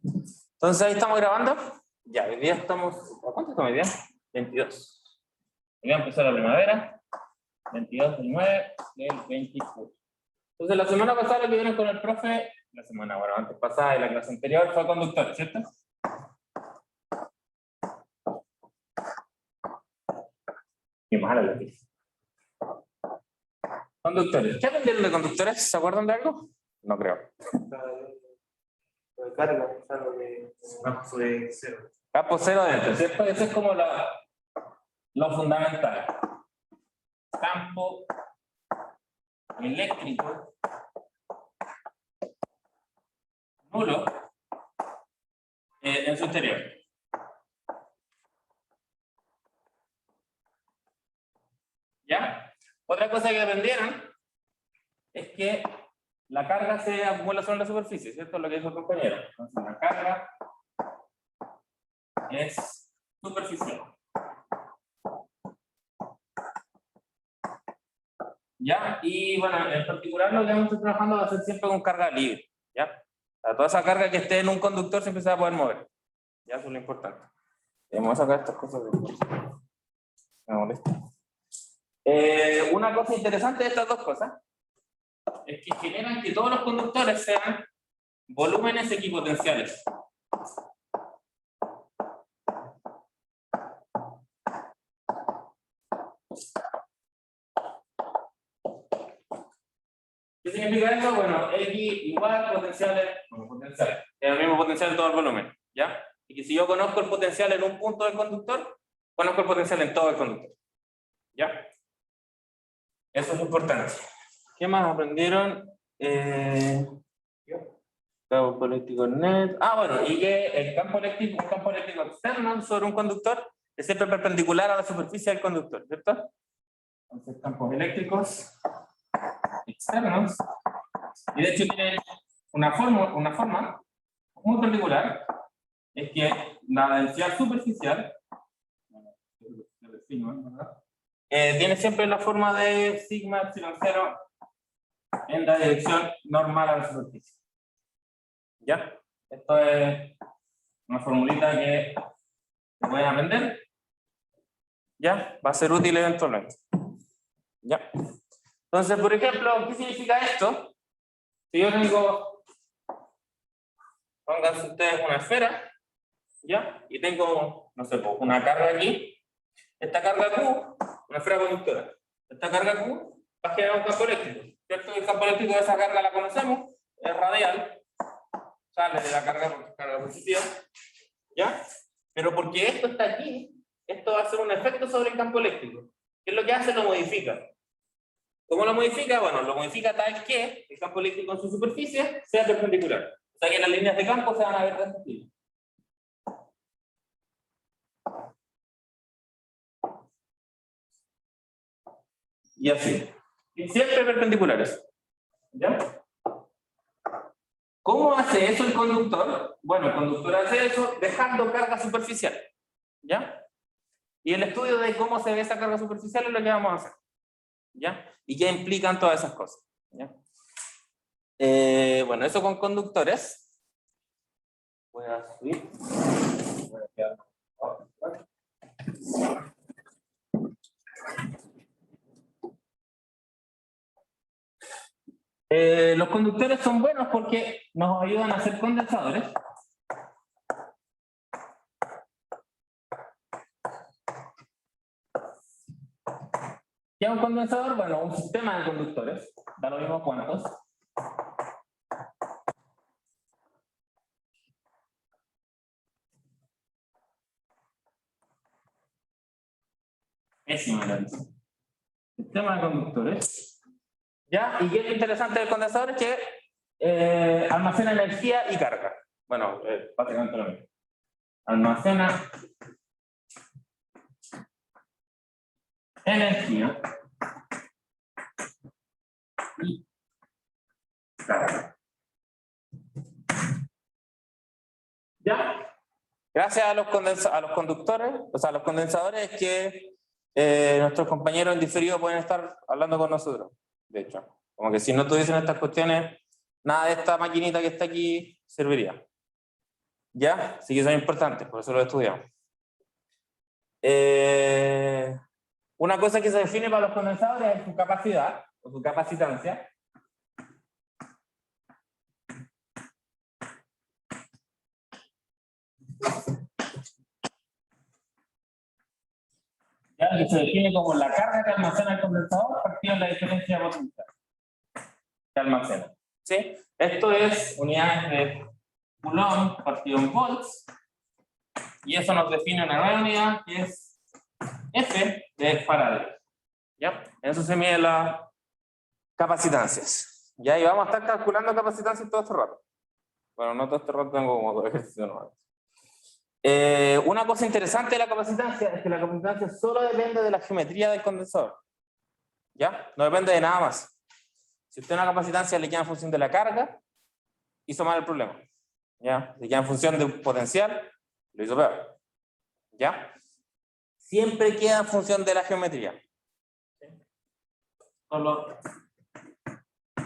Entonces ahí estamos grabando. Ya, hoy día estamos... ¿A cuánto estamos hoy día? 22. Hoy día empezó la primavera. 22 del 9 del 24. Entonces la semana pasada lo que vieron con el profe, la semana, bueno, antes pasada y la clase anterior fue conductores, ¿cierto? Qué mala la que hice. Conductores. ¿Qué aprendieron de conductores? ¿Se acuerdan de algo? No creo. Carga, algo de campo de cero. Campo cero adentro, ¿cierto? Eso es como lo fundamental. Campo eléctrico nulo en su interior. ¿Ya? Otra cosa que aprendieron es que la carga se acumula sobre la superficie, ¿cierto? Lo que dijo el compañero. Entonces la carga es superficial. ¿Ya? Y bueno, en particular lo que vamos a estar trabajando va a ser siempre con carga libre. ¿Ya? O sea, toda esa carga que esté en un conductor siempre se va a poder mover. ¿Ya? Eso es lo importante. Vamos a sacar estas cosas de aquí. Me molesta. Una cosa interesante de estas dos cosas es que generan que todos los conductores sean volúmenes equipotenciales. ¿Qué significa eso? Bueno, X igual potenciales, es el mismo potencial en todo el volumen, ¿ya? Y que si yo conozco el potencial en un punto del conductor, conozco el potencial en todo el conductor, ¿ya? Eso es importante. ¿Qué más aprendieron? Campo eléctrico net. Ah, bueno, y que el campo eléctrico, un campo eléctrico externo sobre un conductor es siempre perpendicular a la superficie del conductor, ¿cierto? Entonces, campos eléctricos externos, y de hecho tiene una forma muy particular, es que la densidad superficial tiene siempre la forma de sigma epsilon 0 en la dirección normal a la superficie. ¿Ya? Esto es una formulita que se pueden aprender. ¿Ya? Va a ser útil eventualmente. ¿Ya? Entonces, por ejemplo, ¿qué significa esto? Si yo tengo, pónganse ustedes una esfera, ¿ya? Y tengo, no sé, una carga aquí. Esta carga Q, una esfera conductora. Esta carga Q va a generar un campo eléctrico, ¿cierto? El campo eléctrico de esa carga la conocemos, es radial, sale de la carga porque es carga positiva, ¿ya? Pero porque esto está aquí, esto va a hacer un efecto sobre el campo eléctrico. ¿Qué es lo que hace? Lo modifica. ¿Cómo lo modifica? Bueno, lo modifica tal que el campo eléctrico en su superficie sea perpendicular. O sea que las líneas de campo se van a ver tranquilas. Y así. Y siempre perpendiculares. ¿Ya? ¿Cómo hace eso el conductor? Bueno, el conductor hace eso dejando carga superficial. ¿Ya? Y el estudio de cómo se ve esa carga superficial es lo que vamos a hacer. ¿Ya? Y qué implican todas esas cosas. ¿Ya? Bueno, eso con conductores. Voy a subir. Los conductores son buenos porque nos ayudan a hacer condensadores. ¿Qué es un condensador? Bueno, un sistema de conductores. Da lo mismo cuántos. Sistema de conductores. ¿Ya? Y qué es lo interesante del condensador es que almacena energía y carga. Bueno, básicamente lo mismo. Almacena energía y carga. ¿Ya? Gracias a los conductores, o sea, a los condensadores es que nuestros compañeros en diferido pueden estar hablando con nosotros. De hecho, como que si no tuviesen estas cuestiones, nada de esta maquinita que está aquí serviría. ¿Ya? Así que son importantes, por eso lo estudiamos. Una cosa que se define para los condensadores es su capacidad o su capacitancia. ¿Ya? Que se define como la carga que almacena el condensador partido de la diferencia de potencial que almacena. ¿Sí? Esto es unidades de Coulomb partido en volts. Y eso nos define una nueva unidad que es F de Faraday. ¿Ya? Eso se mide las capacitancias. ¿Ya? Y vamos a estar calculando capacitancias todo este rato. Bueno, no todo este rato, tengo como dos ejercicios nuevos. Una cosa interesante de la capacitancia es que la capacitancia solo depende de la geometría del condensador. ¿Ya? No depende de nada más. Si usted una capacitancia le queda en función de la carga, hizo mal el problema. ¿Ya? Le queda en función de un potencial, lo hizo peor. ¿Ya? Siempre queda en función de la geometría. ¿Sí? Solo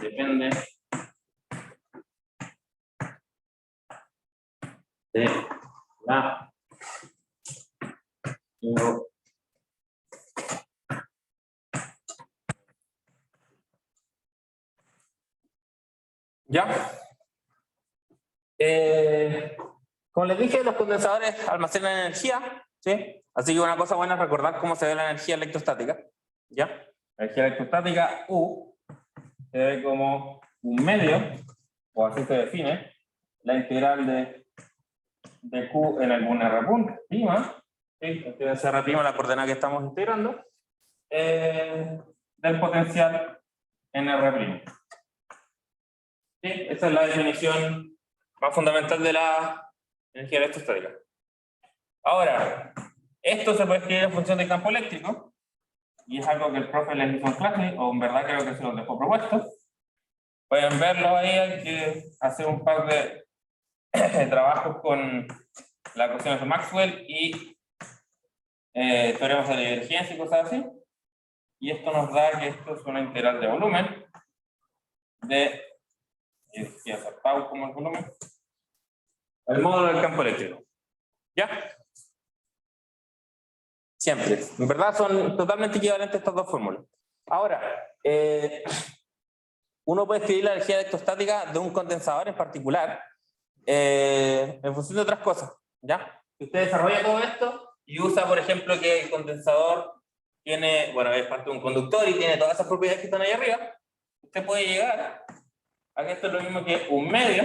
depende de la geometría. ¿Ya? Como les dije, los condensadores almacenan energía, ¿sí? Así que una cosa buena es recordar cómo se ve la energía electrostática. ¿Ya? La energía electrostática U se ve como un medio, o así se define, la integral de Q en algún R punto, prima, ¿sí? Este es R prima, la coordenada que estamos integrando, del potencial en R prima. ¿Sí? Esa es la definición más fundamental de la energía electrostática. Ahora, esto se puede escribir en función del campo eléctrico, y es algo que el profe les hizo en clase, o en verdad creo que se los dejó propuesto. Pueden verlo ahí, hay que hacer un par de trabajos con la ecuación de Maxwell y teoremas de la divergencia y cosas así. Y esto nos da que esto es una integral de volumen de, y hacer tau como el volumen, el módulo del campo eléctrico. ¿Ya? Siempre. En verdad son totalmente equivalentes estas dos fórmulas. Ahora, uno puede escribir la energía electrostática de un condensador en particular en función de otras cosas. ¿Ya? Si usted desarrolla todo esto y usa, por ejemplo, que el condensador tiene, bueno, es parte de un conductor y tiene todas esas propiedades que están ahí arriba, usted puede llegar a que esto es lo mismo que un medio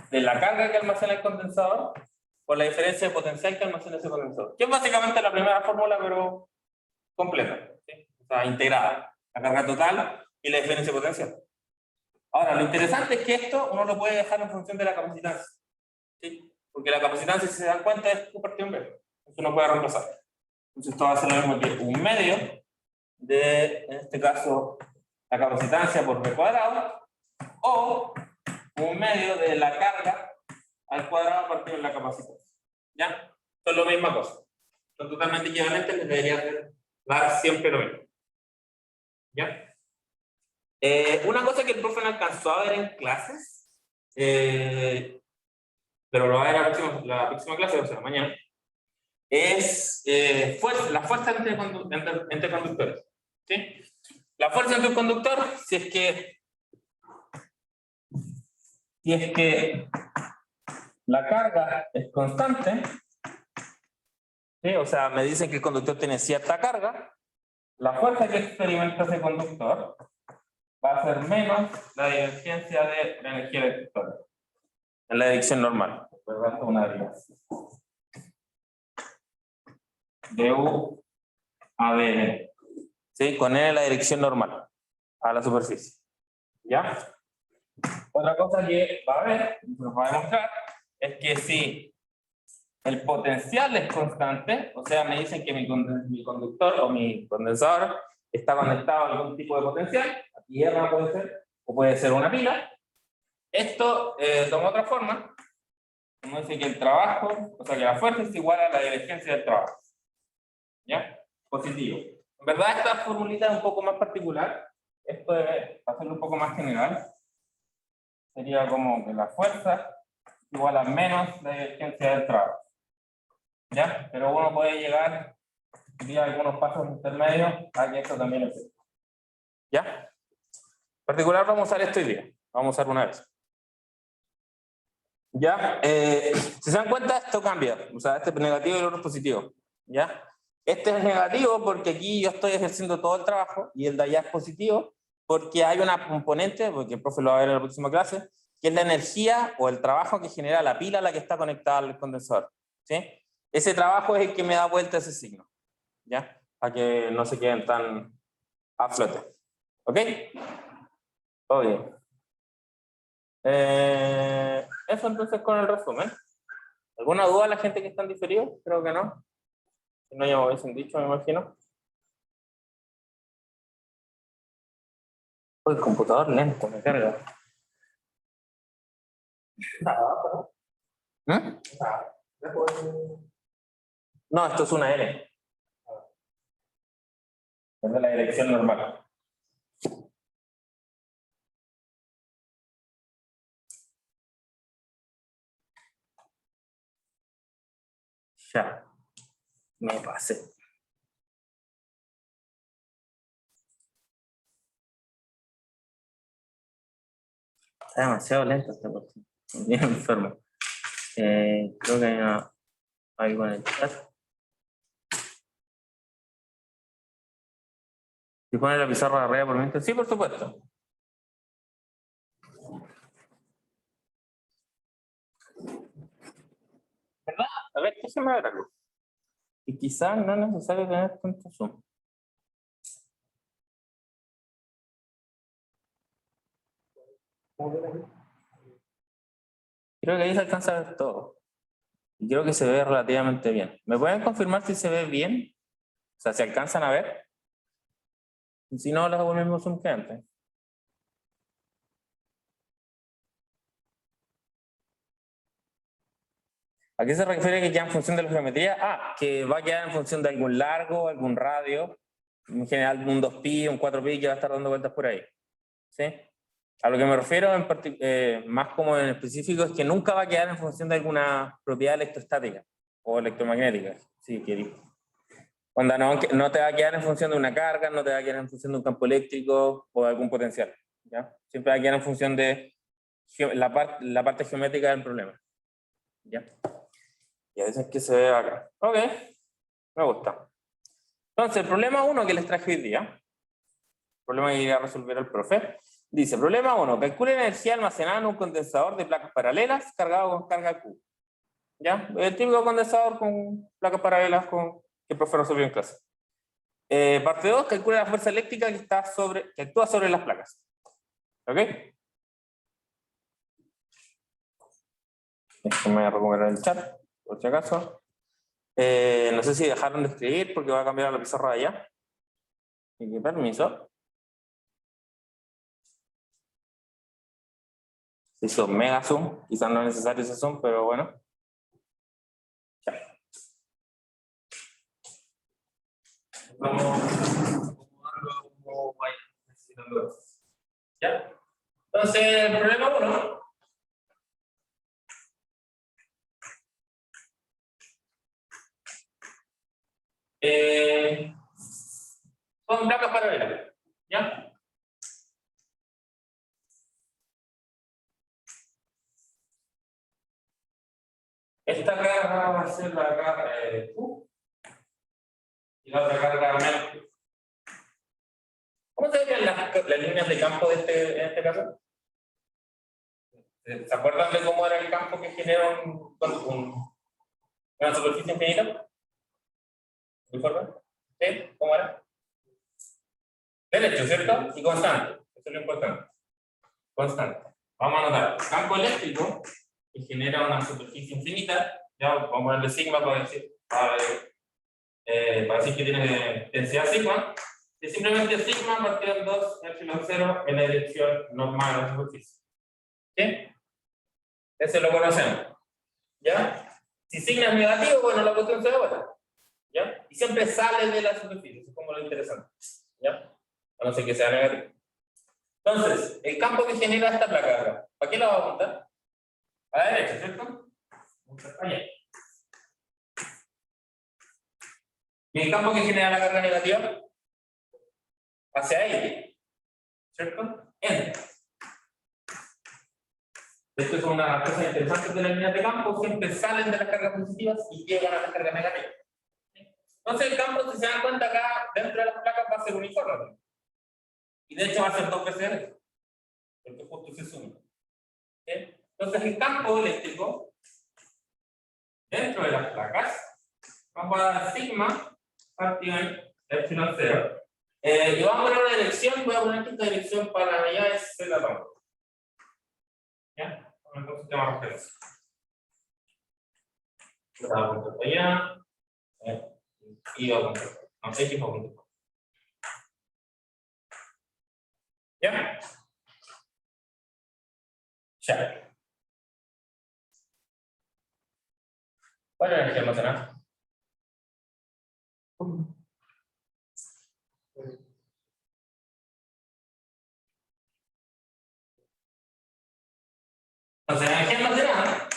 de la carga que almacena el condensador por la diferencia de potencial que almacena ese condensador. Que es básicamente la primera fórmula, pero completa, ¿sí? O sea, integrada. La carga total y la diferencia de potencial. Ahora, lo interesante es que esto uno lo puede dejar en función de la capacitancia. ¿Sí? Porque la capacitancia, si se dan cuenta, es Q partido en B. Eso uno puede reemplazar. Entonces esto va a ser lo mismo que un medio de, en este caso, la capacitancia por B cuadrado, o un medio de la carga al cuadrado partido en la capacitancia. ¿Ya? Son la misma cosa. Son totalmente equivalentes, les debería dar siempre lo mismo. ¿Ya? Una cosa que el profe no alcanzó a ver en clases, pero lo va a ver la próxima clase, o sea, mañana, es la fuerza entre conductores. ¿Sí? La fuerza entre un conductor, si es que la carga es constante, ¿sí? O sea, me dicen que el conductor tiene cierta carga, la fuerza que experimenta ese conductor va a ser menos la divergencia de la energía electrostática en la dirección normal. ¿Verdad? Una derivación de U a B. ¿Sí? Con N en la dirección normal a la superficie. ¿Ya? Otra cosa que va a ver, nos va a demostrar, es que si el potencial es constante, o sea, me dicen que mi conductor o mi condensador está conectado a algún tipo de potencial, a tierra puede ser, o puede ser una pila. Esto toma otra forma, como dice que el trabajo, o sea, que la fuerza es igual a la divergencia del trabajo. ¿Ya? Positivo. En verdad esta formulita es un poco más particular, esto debe hacerlo un poco más general. Sería como que la fuerza igual a menos la divergencia del trabajo. ¿Ya? Pero uno puede llegar vía algunos pasos intermedios a que esto también es cierto. ¿Ya? En particular vamos a usar esto hoy día. Vamos a usar una vez. ¿Ya? Si se dan cuenta, esto cambia. O sea, este es negativo y el otro es positivo. ¿Ya? Este es negativo porque aquí yo estoy ejerciendo todo el trabajo y el de allá es positivo porque hay una componente, porque el profe lo va a ver en la próxima clase, que es la energía o el trabajo que genera la pila a la que está conectada al condensador. ¿Sí? Ese trabajo es el que me da vuelta ese signo. ¿Ya? Para que no se queden tan a flote. ¿Ok? Ok. Eso entonces con el resumen. ¿Alguna duda a la gente que está en diferido? Creo que no. Si no, ya me hubiesen dicho, me imagino. Uy, el computador lento, me carga. ¿Mm? No, esto es una N. Es de la dirección normal. Ya. Me pasé. Está demasiado lento esta cuestión. Bien enfermo. Creo que hay algo en el chat. ¿Si pone la pizarra arriba por mientras? Sí, por supuesto. ¿Verdad? A ver, ¿qué se me abre? Y quizás no es necesario tener tanto zoom. Creo que ahí se alcanza a ver todo. Y creo que se ve relativamente bien. ¿Me pueden confirmar si se ve bien? O sea, ¿se alcanzan a ver? Y si no, les hago el mismo zoom que antes. ¿A qué se refiere que queda en función de la geometría? Ah, que va a quedar en función de algún largo, algún radio, en general un 2pi, un 4pi que va a estar dando vueltas por ahí. ¿Sí? A lo que me refiero más como en específico es que nunca va a quedar en función de alguna propiedad electrostática o electromagnética, si queréis. Cuando no te va a quedar en función de una carga, no te va a quedar en función de un campo eléctrico o de algún potencial. ¿Ya? Siempre va a quedar en función de la parte geométrica del problema. ¿Ya? Y a veces que se ve acá. Ok, me gusta. Entonces, el problema 1 que les traje hoy día, el problema que iba a resolver el profe, dice, problema 1, calcule la energía almacenada en un condensador de placas paralelas cargado con carga Q. ¿Ya? El típico condensador con placas paralelas que el profe resolvió en clase. Parte 2, calcula la fuerza eléctrica que actúa sobre las placas. ¿Ok? Déjame recuperar el chat, por si acaso. No sé si dejaron de escribir porque va a cambiar la pizarra de allá. ¿Y qué permiso? Se hizo mega zoom, quizás no es necesario ese zoom, pero bueno. Ya. Vamos acomodando como vaya necesitando. ¿Ya? Entonces, el problema 1. Son placas paralelas. ¿Ya? Esta carga va a ser la carga Q y la otra carga menos. ¿Cómo se ven las líneas de campo en este caso? ¿Se acuerdan de cómo era el campo que genera una superficie infinita? ¿Uniforme? ¿Sí? ¿Cómo era? Derecho, ¿cierto? Y constante. Eso es lo importante. Constante. Vamos a anotar. Campo eléctrico que genera una superficie infinita. Ya vamos a ponerle sigma para decir que tiene densidad sigma. Y simplemente sigma partido en 2 epsilon 0 en la dirección normal de la superficie. ¿Sí? Ese lo conocemos. ¿Ya? Si sigma es negativo, bueno, la cuestión se da. ¿Ya? Y siempre sale de la superficie. Eso es como lo interesante. ¿Ya? A no ser que sea negativo. Entonces, el campo que genera esta placa, ¿para qué la va a apuntar? a la derecha, ¿cierto? Allá. Y el campo que genera la carga negativa hacia ahí, ¿cierto? Entra. Esto es una cosa interesante de las líneas de campo, siempre salen de las cargas positivas y llegan a las cargas negativas. Entonces el campo, si se dan cuenta acá, dentro de las placas va a ser uniforme. Y de hecho va a ser 2 veces eso, porque justo se suma. ¿Sí? Entonces el campo eléctrico, dentro de las placas, vamos a dar sigma partido en epsilon 0. Y vamos a poner una dirección, voy a poner que esta dirección para allá es Z. ¿Ya? Entonces tenemos referencia. Voy a poner para allá. Y voy a poner. No sé qué poquito. ¿Ya? Ya. ¿Cuál es la energía almacenada? Entonces, la energía almacenada,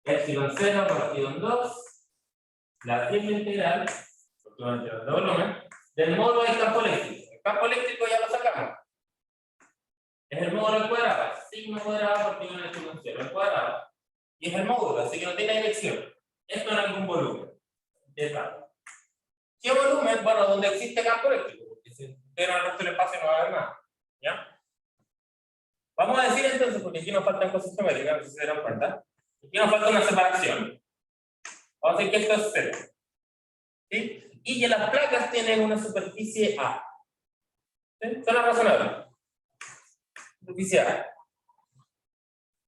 epsilon 0 partido en 2, la triple integral, porque va a integral de volumen, del módulo del campo eléctrico. El campo eléctrico ya lo sacamos. Es el módulo al cuadrado, sigma cuadrado partido en epsilon 0 al cuadrado. Y es el módulo, así que no tiene dirección. Esto no es ningún volumen. ¿Qué volumen? Bueno, donde existe campo eléctrico, porque si integra el resto del espacio no va a haber nada. ¿Ya? Vamos a decir entonces, porque aquí nos faltan cosas geométricas, no sé si se dan cuenta. Aquí nos falta una separación. Vamos a decir que esto es 0. ¿Sí? Y que las placas tienen una superficie A. ¿Sí? Suena razonable. Superficie A.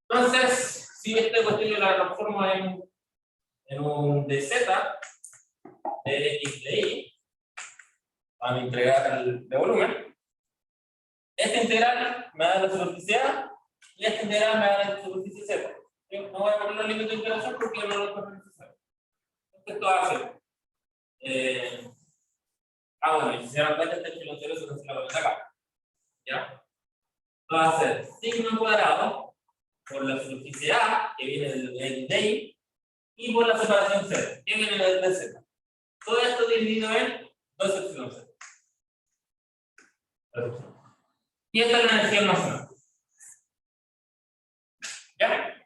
Entonces, si esta cuestión yo la transformo en un dz de x de y, a mi integral de volumen, esta integral me da la superficie A y esta integral me da la superficie Z. No voy a poner los límites de integración porque no lo puedo necesitar. Esto va a ser. Bueno, y si se dan cuenta, este epsilon 0 se cancela con acá. ¿Ya? Esto va a ser sigma cuadrado por la superficie A, que viene del de y, y por la separación Z, que viene del de Z. Todo esto dividido en 2 epsilon 0. Y esta es la energía almacenada. ¿Ya?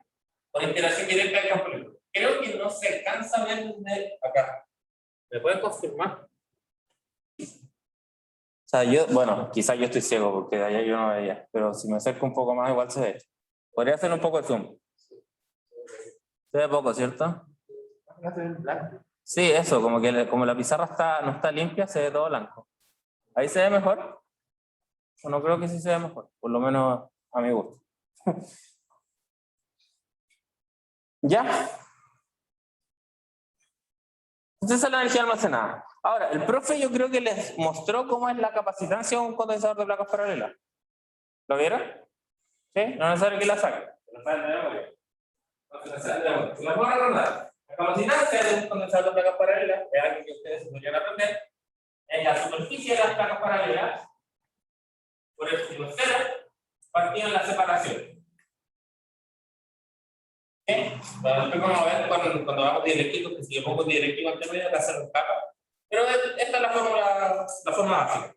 Con integración directa del campo eléctrico. Creo que no se alcanza a ver desde acá. ¿Me pueden confirmar? O sea, bueno, quizás yo estoy ciego porque de allá yo no veía, pero si me acerco un poco más igual se ve. Podría hacer un poco de zoom. Se ve poco, ¿cierto? Sí, eso, como la pizarra no está limpia, se ve todo blanco. ¿Ahí se ve mejor? Bueno, creo que sí se ve mejor, por lo menos a mi gusto. ¿Ya? Entonces esa es la energía almacenada. Ahora, el profe yo creo que les mostró cómo es la capacitancia de un condensador de placas paralelas. ¿Lo vieron? ¿Sí? No es necesario que la saquen. Se la puedo recordar. La capacitancia de un condensador de placas paralelas es algo que ustedes podrían aprender. En la superficie de las placas paralelas, por epsilon 0, partido en la separación. Bueno, después vamos a ver cuando hagamos dielectivos, que si yo pongo dielectivo antes de hacer un capa. Pero esta es la forma básica.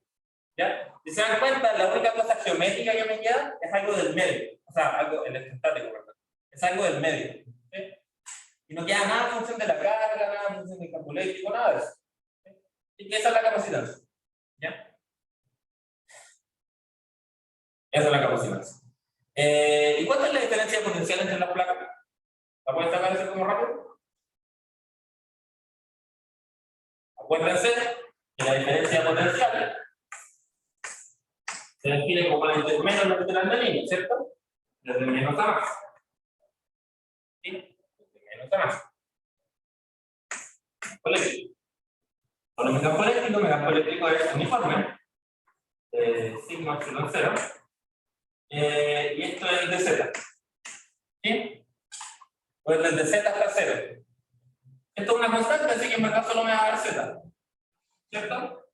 ¿Ya? Si se dan cuenta, la única cosa geométrica que me queda es algo del medio. O sea, algo electrostático, ¿verdad? Es algo del medio. ¿Sí? Y no queda nada en función de la carga, nada en función del campo eléctrico, nada de eso. ¿Sí? Y que esa es la capacidad. ¿Ya? Esa es la capacidad. ¿Y cuánta es la diferencia potencial entre las placas? ¿La pueden sacar así como rápido? Acuérdense que la diferencia potencial se define como el menos la lateral de línea, ¿cierto? Desde menos a más. ¿Sí? Desde menos a más. Eléctrico. Con mi campo eléctrico es uniforme. Sigma epsilon 0. Y esto es el de Z. ¿Sí? Pues desde Z hasta 0. Esto es una constante, así que en verdad solo me va a dar Z. ¿Cierto?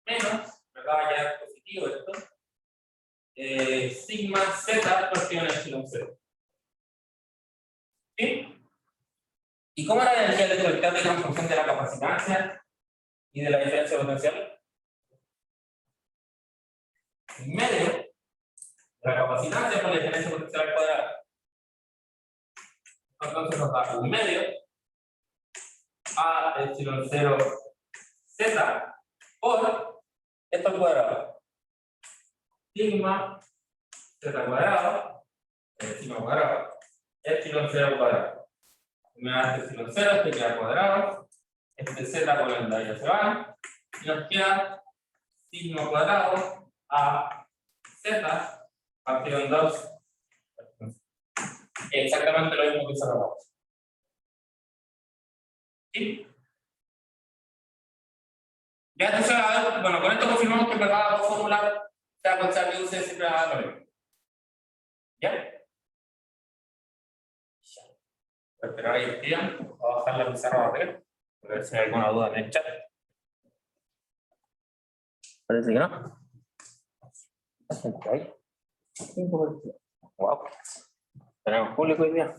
Menos, me va a quedar positivo esto. Sigma Z partido en epsilon 0. ¿Sí? ¿Y cómo era la energía electroestática en función de la capacitancia y de la diferencia potencial? En medio de la capacitancia por la diferencia potencial al cuadrado. Entonces nos da un medio a epsilon 0 z por esto al cuadrado. Sigma z cuadrado, sigma cuadrado, epsilon 0 al cuadrado. Me da epsilon 0, este queda cuadrado, este z con el de ahí se va, y nos queda sigma cuadrado a z partido en 2. Exactamente lo mismo que hizo acá. ¿Sí? Ya entonces, bueno, con esto confirmamos que en verdad la fórmula, sea cual sea que use, siempre va a dar lo mismo. ¿Ya? Voy a esperar ahí el tiempo, voy a bajar la pizarra arriba, a ver si hay alguna duda en el chat. Parece que no. Ahí. Wow. Tenemos público hoy día.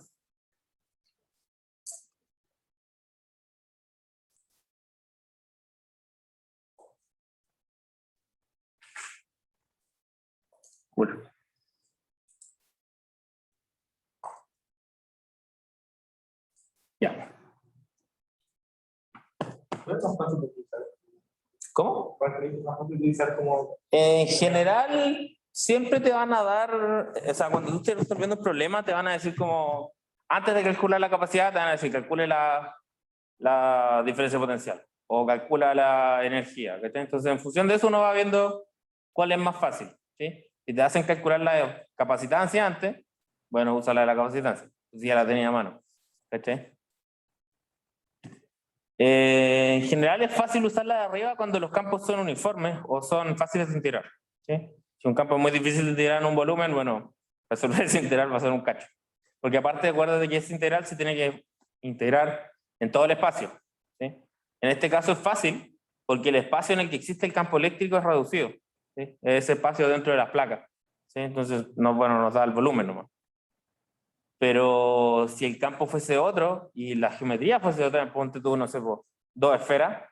Cool. Ya. ¿Cómo? En general, siempre te van a dar, o sea, cuando tú estés resolviendo un problema, te van a decir como, antes de calcular la capacidad, te van a decir, calcule la diferencia potencial o calcula la energía. ¿Cachai? Entonces, en función de eso, uno va viendo cuál es más fácil. ¿Sí? Si te hacen calcular la capacitancia antes, bueno, usa la de la capacitancia, si ya la tenía a mano. ¿Cachai? En general es fácil usarla de arriba cuando los campos son uniformes o son fáciles de integrar. ¿Sí? Si un campo es muy difícil de integrar en un volumen, bueno, resolver ese integral va a ser un cacho. Porque aparte, acuérdate que ese integral se tiene que integrar en todo el espacio. ¿Sí? En este caso es fácil porque el espacio en el que existe el campo eléctrico es reducido. ¿Sí? Es ese espacio dentro de las placas. ¿Sí? Entonces, no, bueno, nos da el volumen nomás. Pero si el campo fuese otro y la geometría fuese otra, ponte tú, no sé, dos esferas,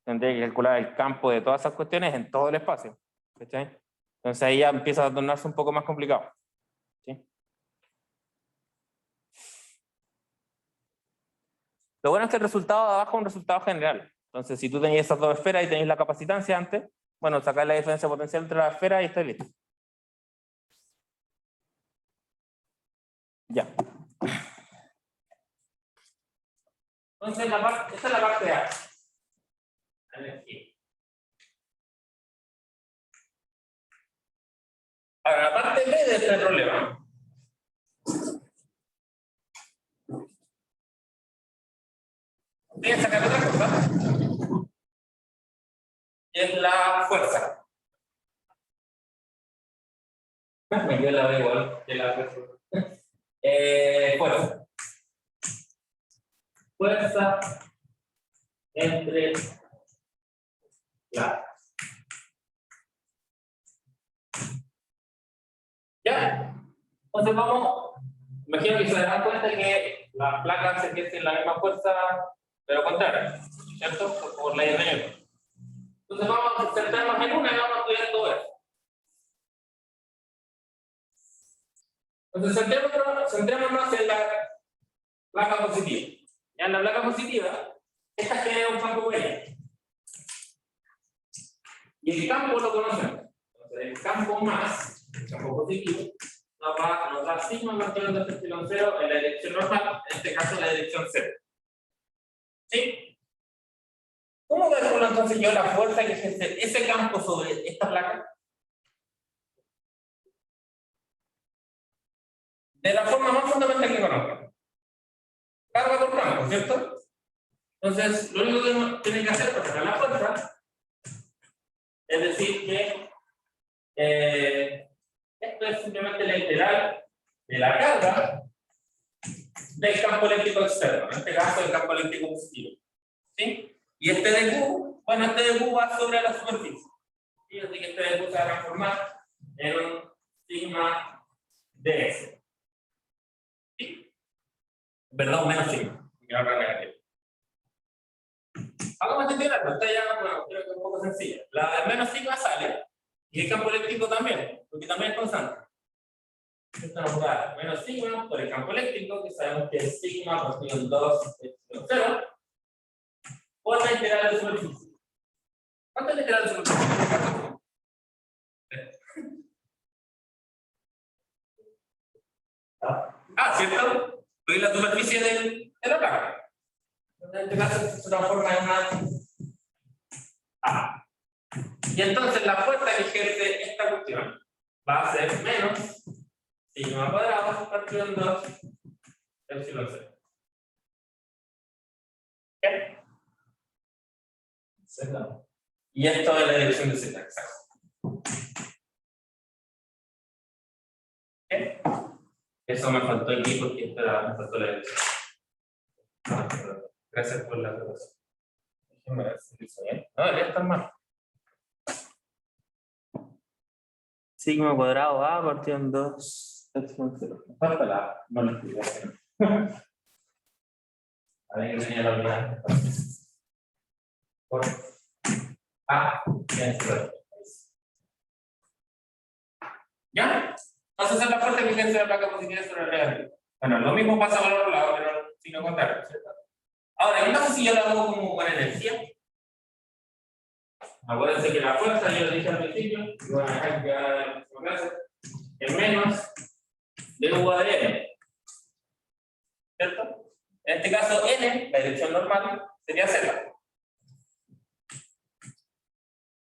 tendría que calcular el campo de todas esas cuestiones en todo el espacio. ¿Cachai? Entonces ahí ya empieza a tornarse un poco más complicado. ¿Sí? Lo bueno es que el resultado de abajo es un resultado general. Entonces, si tú tenías esas dos esferas y tenéis la capacitancia antes, bueno, sacáis la diferencia potencial entre las esferas y está listo. Ya. Entonces, esta es la parte A. Energía. Ahora, la parte B de este problema. Voy a sacar otra cosa. Es la fuerza. Me quedó la B igual que la fuerza. Fuerza. Fuerza entre las. ¿Ya? Entonces vamos, imagino que se dan cuenta que las placas se ejercen la misma fuerza, pero contraria, ¿cierto? Por ley de Newton. Entonces vamos a centrarnos en una y vamos a estudiar todo eso. Entonces centrémonos en la placa positiva. Ya en la placa positiva, esta genera un campo bueno. Y el campo lo conocemos. Entonces el campo más, el campo positivo, nos da sigma partido de epsilon 0 en la dirección normal, en este caso la dirección 0. ¿Sí? ¿Cómo calculo entonces yo la fuerza que ejerce ese campo sobre esta placa? De la forma más fundamental que conozco. Carga por campo, ¿cierto? Entonces, lo único que uno tiene que hacer para sacar la fuerza es decir que esto es simplemente la integral de la carga del campo eléctrico externo, en este caso el campo eléctrico positivo. ¿Sí? Y este de Q, bueno, este de Q va sobre la superficie. ¿Sí? Así que este de Q se va a transformar en un sigma ds. ¿Sí? Perdón, menos sigma. Y ahora negativo. Hagamos este integral, esta ya, bueno, creo que es un poco sencilla. La del menos sigma sale, y el campo eléctrico también, porque también es constante. Esto nos da menos sigma por el campo eléctrico, que sabemos que es sigma por 2 epsilon 0, por la integral de superficie. ¿Cuánto es la integral de superficie? ¿Cierto? Porque la superficie de la placa. En este caso se transforma en una A. Y entonces la fuerza que ejerce esta cuestión va a ser menos sigma cuadrado partido en 2 epsilon 0. ¿Qué? Z. Y esto es la dirección de Z, exacto. ¿Qué? Eso me faltó aquí porque me faltó la dirección. Gracias por la aclaración. Déjenme ver si lo hice bien. No, debería estar mal. Sigma cuadrado A partido en 2 epsilon 0. Me falta la A, no lo escribí. A ver que tenía la unidad. Por A, ¿ya? Entonces es la fuerza que ejerce la placa positiva sobre el negativo. Bueno, lo mismo pasa por el otro lado, pero signo contrario, ¿cierto? Ahora, en caso si yo lo hago como con energía, acuérdense que la fuerza, yo lo dije al principio, y bueno, acá ya es menos de U de N, ¿cierto? En este caso, N, la dirección normal, sería Z.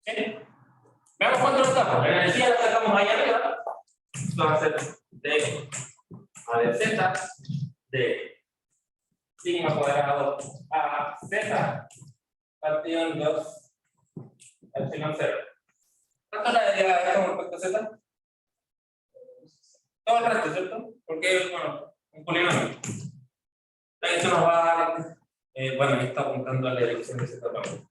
¿Sí? Veamos cuánto nos sacamos. La energía la sacamos ahí arriba. Esto va a ser de A de Z de sigma cuadrado a Z partido en 2 epsilon 0. ¿Cuánto la derivada de esto con respecto a Z? Todo el resto, ¿cierto? Porque es, bueno, un polinomio. Esto nos va a dar, bueno, aquí está apuntando a la dirección de Z también.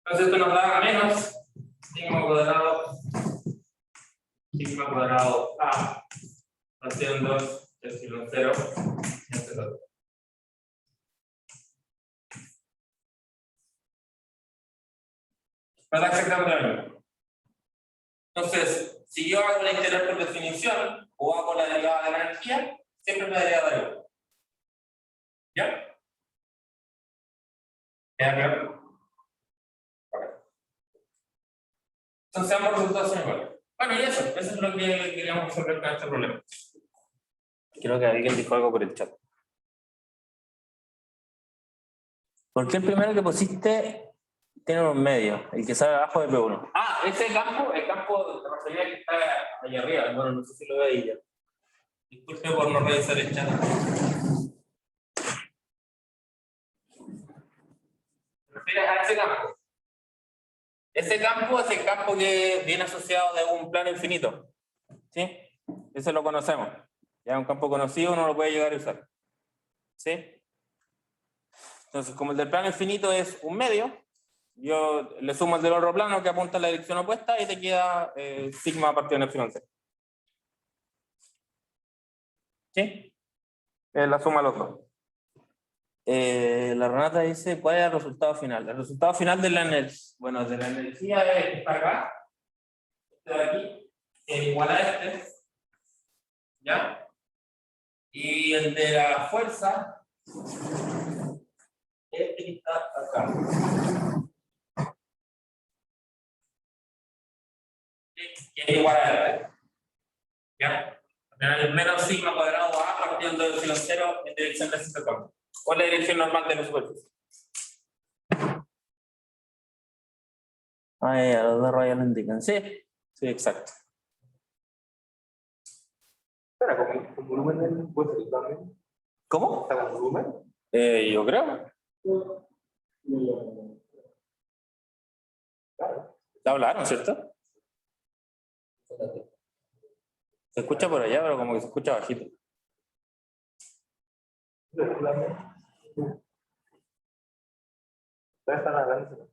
Entonces esto nos da menos sigma cuadrado A partido en 2 epsilon 0 etc. Para exactamente lo mismo. Entonces, si yo hago la integral por definición o hago la derivada de la energía, siempre me daría de igual. ¿Ya? ¿Queda claro? Okay. Entonces ambos resultados son iguales. Bueno, y eso es lo que queríamos resolver con este problema. Creo que alguien dijo algo por el chat. ¿Por qué el primero que pusiste tiene un medio? El que sale abajo de P1. Ese campo, el campo de Rosalía que está allá arriba. Bueno, no sé si lo ve ahí ya. Disculpe por no revisar el chat. ¿Te refieres a ese campo? Ese campo es el campo que viene asociado de un plano infinito. ¿Sí? Ese lo conocemos. Ya es un campo conocido, uno lo puede llegar a usar. ¿Sí? Entonces, como el del plano infinito es un medio, yo le sumo el del otro plano que apunta en la dirección opuesta y te queda sigma partido en epsilon 0. ¿Sí? Es la suma de los dos. La Renata dice, ¿cuál es el resultado final? El resultado final de la energía, bueno, de la energía es que está acá, este de aquí, es igual a este, ¿ya? Y el de la fuerza, este que está acá. Que es igual a este, ¿ya? El menos sigma cuadrado A partiendo de epsilon 0 en dirección de este campo. ¿Cuál es la dirección normal de la superficie? Los dos rayos lo indican. Sí, sí, exacto. ¿Espera con volumen del puesto también? ¿Cómo? ¿Está con volumen? Yo creo. ¿La hablaron, cierto? Se escucha por allá, pero como que se escucha bajito. ¿Dónde están hablando?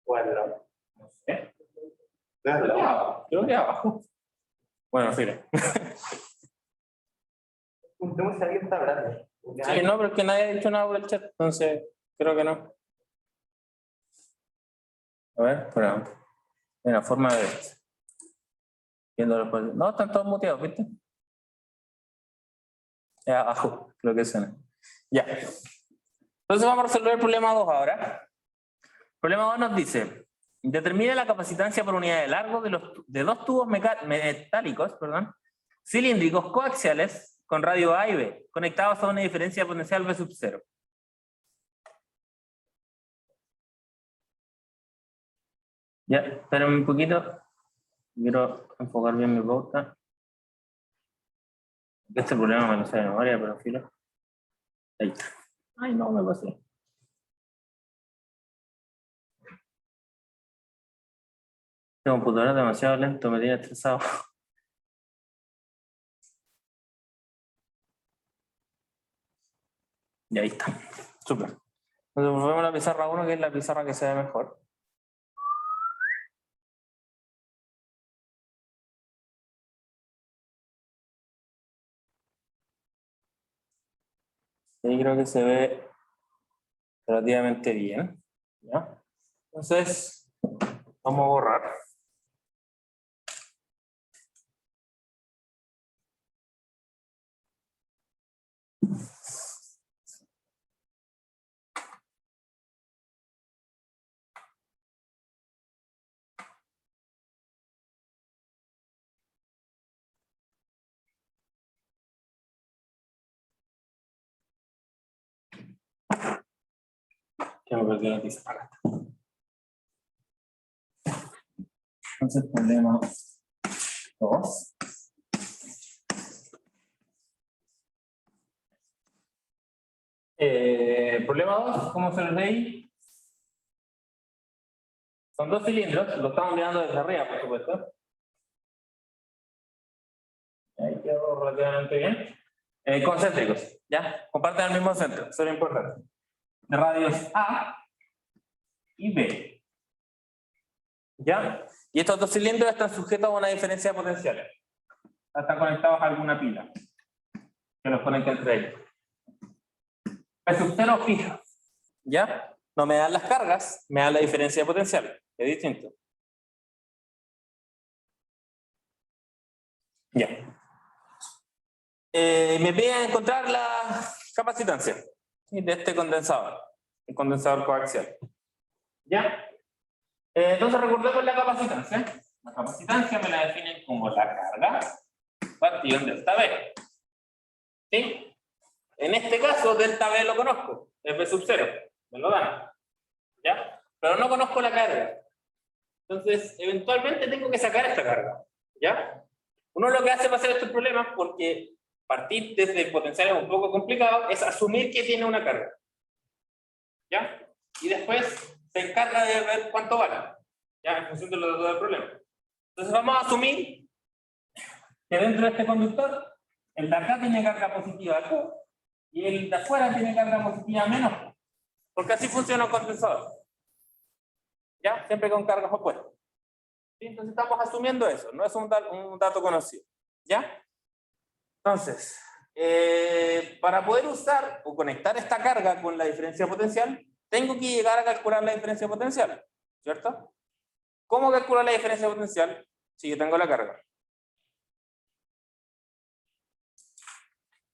¿O al lado? No sé. ¿Dónde al lado? Creo que abajo. Bueno, fíjate. Preguntemos si alguien está hablando. Sí, no, pero es que nadie ha dicho nada por el chat, entonces creo que no. A ver, espera. Hay una forma de ver esto. No, están todos muteados, ¿viste? Abajo, creo que suena. Ya. Entonces vamos a resolver el problema 2 ahora. El problema 2 nos dice: determine la capacitancia por unidad de largo de dos tubos metálicos, cilíndricos coaxiales con radio A y B, conectados a una diferencia potencial V sub 0. Ya, espérenme un poquito. Quiero enfocar bien mi pauta. Este problema me lo sé de memoria, pero filo. Ahí está. Ay, no, me pasé. Este computador es demasiado lento, me tiene estresado. Y ahí está. Súper. Entonces volvemos a la pizarra 1, que es la pizarra que se ve mejor. Ahí creo que se ve relativamente bien. ¿Ya? Entonces, vamos a borrar. Que me perdí la pizarra. Entonces, problema 2. Problema 2, ¿cómo se los leí? Son dos cilindros, lo estamos mirando desde arriba, por supuesto. Ahí quedó relativamente bien. Concéntricos, ¿ya? Comparten el mismo centro, eso es lo importante. De radios A y B. ¿Ya? Y estos dos cilindros están sujetos a una diferencia de potenciales. Están conectados a alguna pila que los conecta entre ellos. El sub 0 fija. ¿Ya? No me dan las cargas, me dan la diferencia de potenciales. Es distinto. Ya. Me piden encontrar la capacitancia de este condensador, el condensador coaxial. ¿Ya? Entonces recordemos la capacitancia. La capacitancia me la definen como la carga partido en delta B. ¿Sí? En este caso, delta B lo conozco, es B sub 0, me lo dan. ¿Ya? Pero no conozco la carga. Entonces, eventualmente tengo que sacar esta carga. ¿Ya? Uno lo que hace para hacer estos problemas, porque partir desde potenciales un poco complicado, es asumir que tiene una carga. ¿Ya? Y después se encarga de ver cuánto vale. ¿Ya? En función de los datos del problema. Entonces vamos a asumir que dentro de este conductor, el de acá tiene carga positiva Q y el de afuera tiene carga positiva menos Q. Porque así funciona el condensador. ¿Ya? Siempre con cargas opuestas. ¿Sí? Entonces estamos asumiendo eso, no es un dato conocido. ¿Ya? Entonces, para poder usar o conectar esta carga con la diferencia potencial, tengo que llegar a calcular la diferencia potencial, ¿cierto? ¿Cómo calcular la diferencia potencial si yo tengo la carga?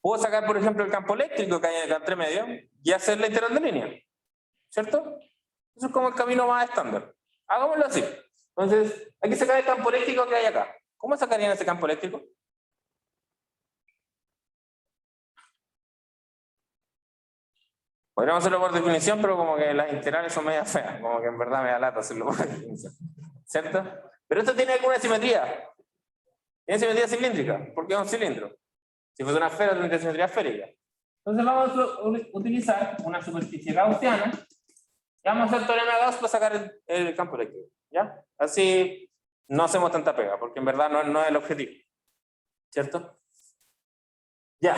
Puedo sacar, por ejemplo, el campo eléctrico que hay en el entre medio y hacer la integral de línea, ¿cierto? Eso es como el camino más estándar. Hagámoslo así. Entonces, hay que sacar el campo eléctrico que hay acá. ¿Cómo sacarían ese campo eléctrico? Podríamos hacerlo por definición, pero como que las integrales son media feas, como que en verdad me da lata hacerlo por definición, ¿cierto? Pero esto tiene alguna simetría. Tiene simetría cilíndrica, porque es un cilindro. Si fuese una esfera, tendría simetría esférica. Entonces vamos a utilizar una superficie gaussiana y vamos a hacer el teorema de Gauss para sacar el campo eléctrico, ¿ya? Así no hacemos tanta pega, porque en verdad no es el objetivo, ¿cierto? Ya.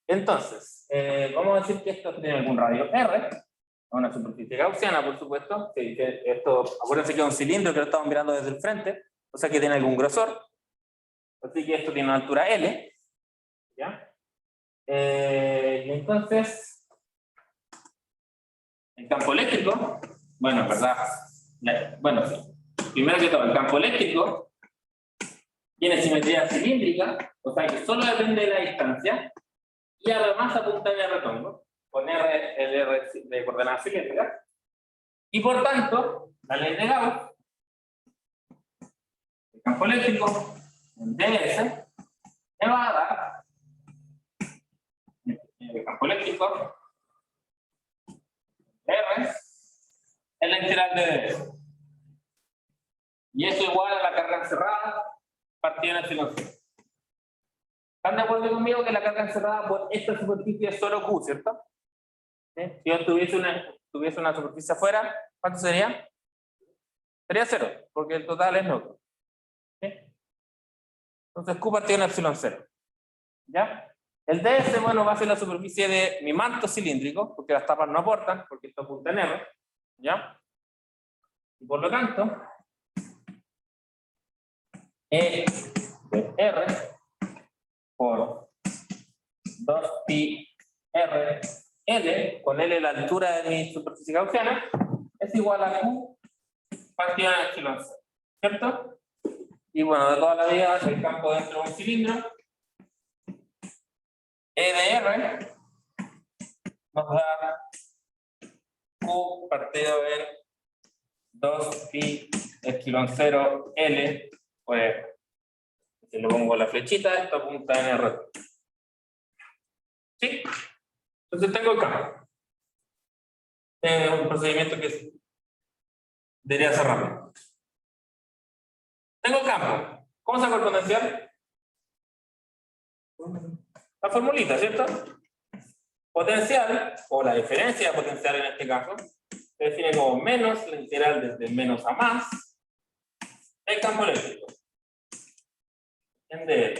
Entonces, vamos a decir que esto tiene algún radio R, una superficie gaussiana, por supuesto. Que esto, acuérdense que es un cilindro que lo estamos mirando desde el frente, o sea que tiene algún grosor. Así que esto tiene una altura L, ¿ya? Y entonces, el campo eléctrico, bueno, en verdad, bueno, sí. Primero que todo, el campo eléctrico tiene simetría cilíndrica, o sea que solo depende de la distancia, y además apunta en R tongo, con R, el R de coordenadas cilíndricas, y por tanto, la ley de Gauss, el campo eléctrico, en ds, me va a dar el campo eléctrico, R, es la integral de ds. Y eso igual a la carga encerrada partida en epsilon 0. ¿Están de acuerdo conmigo que la carga encerrada por esta superficie es solo Q, cierto? ¿Sí? Si yo tuviese una superficie afuera, ¿cuánto sería? Sería 0, porque el total es neutro. ¿Sí? Entonces Q partido en epsilon 0. ¿Ya? El ds, bueno, va a ser la superficie de mi manto cilíndrico, porque las tapas no aportan, porque esto apunta en R. ¿Ya? Y por lo tanto, E de R por 2pi R L, con L la altura de mi superficie gaussiana, es igual a Q partido en epsilon 0. ¿Cierto? Y bueno, de toda la vida, el campo dentro de un cilindro, E de R nos da Q partido en 2pi epsilon 0 L, pues si le pongo la flechita, esto apunta en R. ¿Sí? Entonces tengo el campo. Es un procedimiento que debería ser rápido. Tengo el campo. ¿Cómo saco el potencial? La formulita, ¿cierto? Potencial, o la diferencia de potencial en este caso, se define como menos la integral desde menos a más del campo eléctrico. En dl.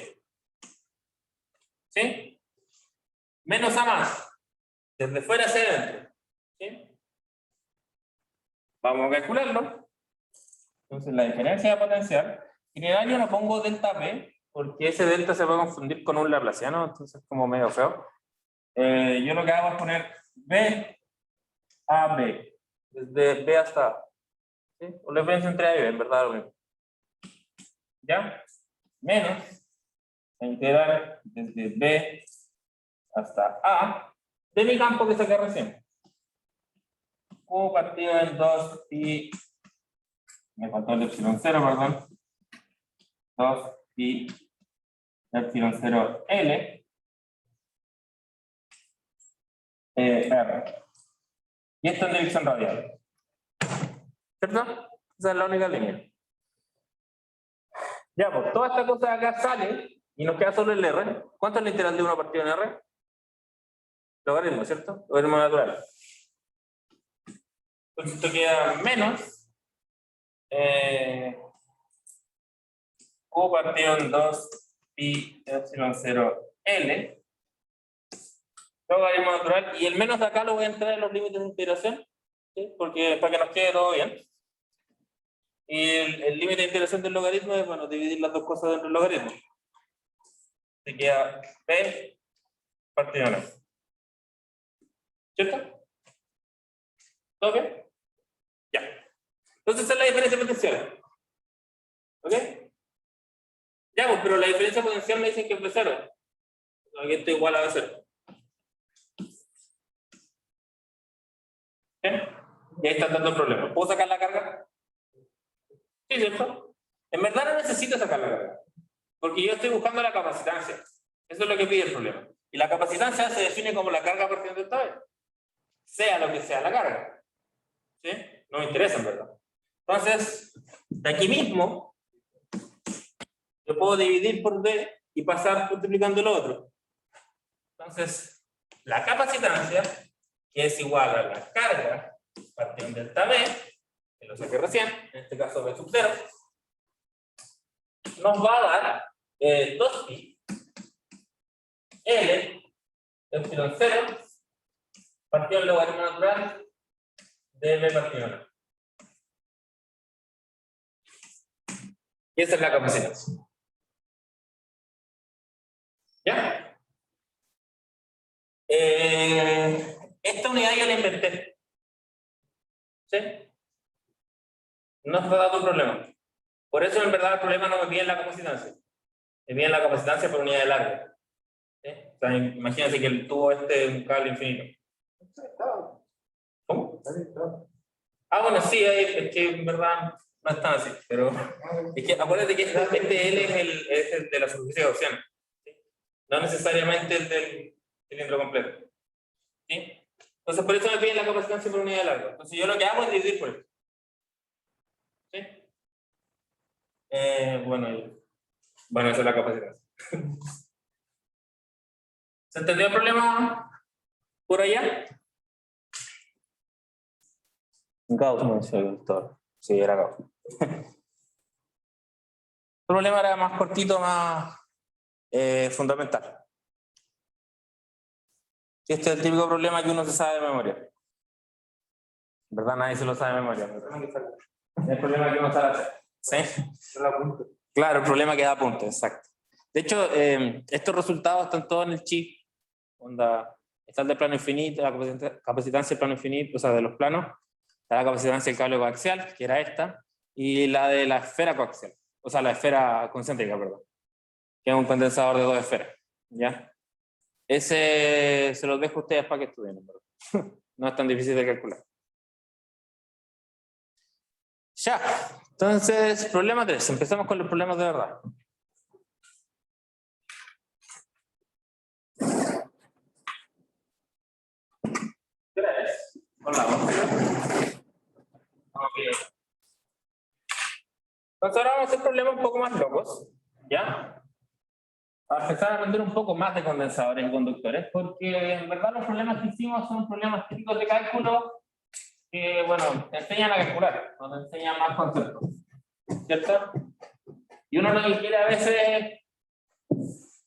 ¿Sí? Menos a más. Desde fuera hacia adentro. ¿Sí? Vamos a calcularlo. Entonces la diferencia de potencial. En el año no pongo delta B, porque ese delta se va a confundir con un laplaciano, entonces es como medio feo. Yo lo que hago es poner B a B. Desde B hasta A. ¿Sí? O la diferencia entre A y B, en verdad lo mismo. ¿Ya? Menos la integral desde B hasta A de mi campo que saqué recién. Q partido en 2 y me faltó el epsilon 0, perdón. 2 y epsilon 0 L R. Y esto en dirección radial. ¿Cierto? Esa es la única línea. Ya, pues toda esta cosa de acá sale y nos queda solo el R. ¿Cuánto es la integral de 1 partido en R? Logaritmo, ¿cierto? Logaritmo natural. Entonces esto queda menos Q partido en 2 pi epsilon 0 L logaritmo natural, y el menos de acá lo voy a entrar en los límites de integración, ¿sí? Porque para que nos quede todo bien. Y el límite de integración del logaritmo es, bueno, dividir las dos cosas dentro del logaritmo. Se queda P partido en S. ¿Cierto? ¿Todo bien? Ya. Entonces esa es la diferencia potencial. ¿Ok? Ya, pues, pero la diferencia potencial me dicen que es B0. Aquí esto igual a B0. ¿Sí? Y ahí está dando el problema. ¿Puedo sacar la carga? Sí, ¿cierto? En verdad no necesito sacar la carga, porque yo estoy buscando la capacitancia. Eso es lo que pide el problema. Y la capacitancia se define como la carga partiendo del tabel. Sea lo que sea la carga. ¿Sí? No me interesa, en verdad. Entonces, de aquí mismo, yo puedo dividir por D y pasar multiplicando lo otro. Entonces, la capacitancia, que es igual a la carga partiendo del tabel, que lo saqué recién, en este caso B sub 0, nos va a dar 2pi L epsilon 0 partido del logaritmo natural de B partido N. Y esa es la capacitancia. ¿Ya? Esta unidad yo la inventé. ¿Sí? No está dando un problema. Por eso, en verdad, el problema no me pide la capacitancia. Me piden la capacitancia por unidad de largo. ¿Sí? O sea, imagínense que el tubo este es un cable infinito. ¿Cómo? Ah, bueno, sí, es que en verdad no es tan así, pero es que acuérdate que este L es el de la superficie gaussiana, ¿sí? No necesariamente el del cilindro completo. ¿Sí? Entonces, por eso me piden la capacitancia por unidad de largo. Entonces, yo lo que hago es dividir por esto. ¿Sí? Bueno, esa es la capacitancia. ¿Se entendió el problema por allá? Gauss, no sé, doctor. Sí, era Gauss. El problema era más cortito, más fundamental. Este es el típico problema que uno se sabe de memoria. En verdad nadie se lo sabe de memoria. Es el problema que uno sabe hacer. ¿Sí? Claro, el problema que da punto, exacto. De hecho, estos resultados están todos en el chip. Está el de plano infinito, la capacitancia del plano infinito, o sea, de los planos. Está la capacitancia del cable coaxial, que era esta, y la de la esfera coaxial, o sea, la esfera concéntrica, perdón, que es un condensador de dos esferas. ¿Ya? Ese se los dejo a ustedes para que estudien, ¿verdad? No es tan difícil de calcular. Ya, entonces, problema 3. Empezamos con los problemas de verdad. Hola. Okay. Entonces ahora vamos a hacer problemas un poco más locos, ¿ya? Para empezar a aprender un poco más de condensadores y conductores, porque en verdad los problemas que hicimos son problemas típicos de cálculo que, bueno, te enseñan a calcular, no te enseñan más conceptos, ¿cierto? Y uno lo que quiere a veces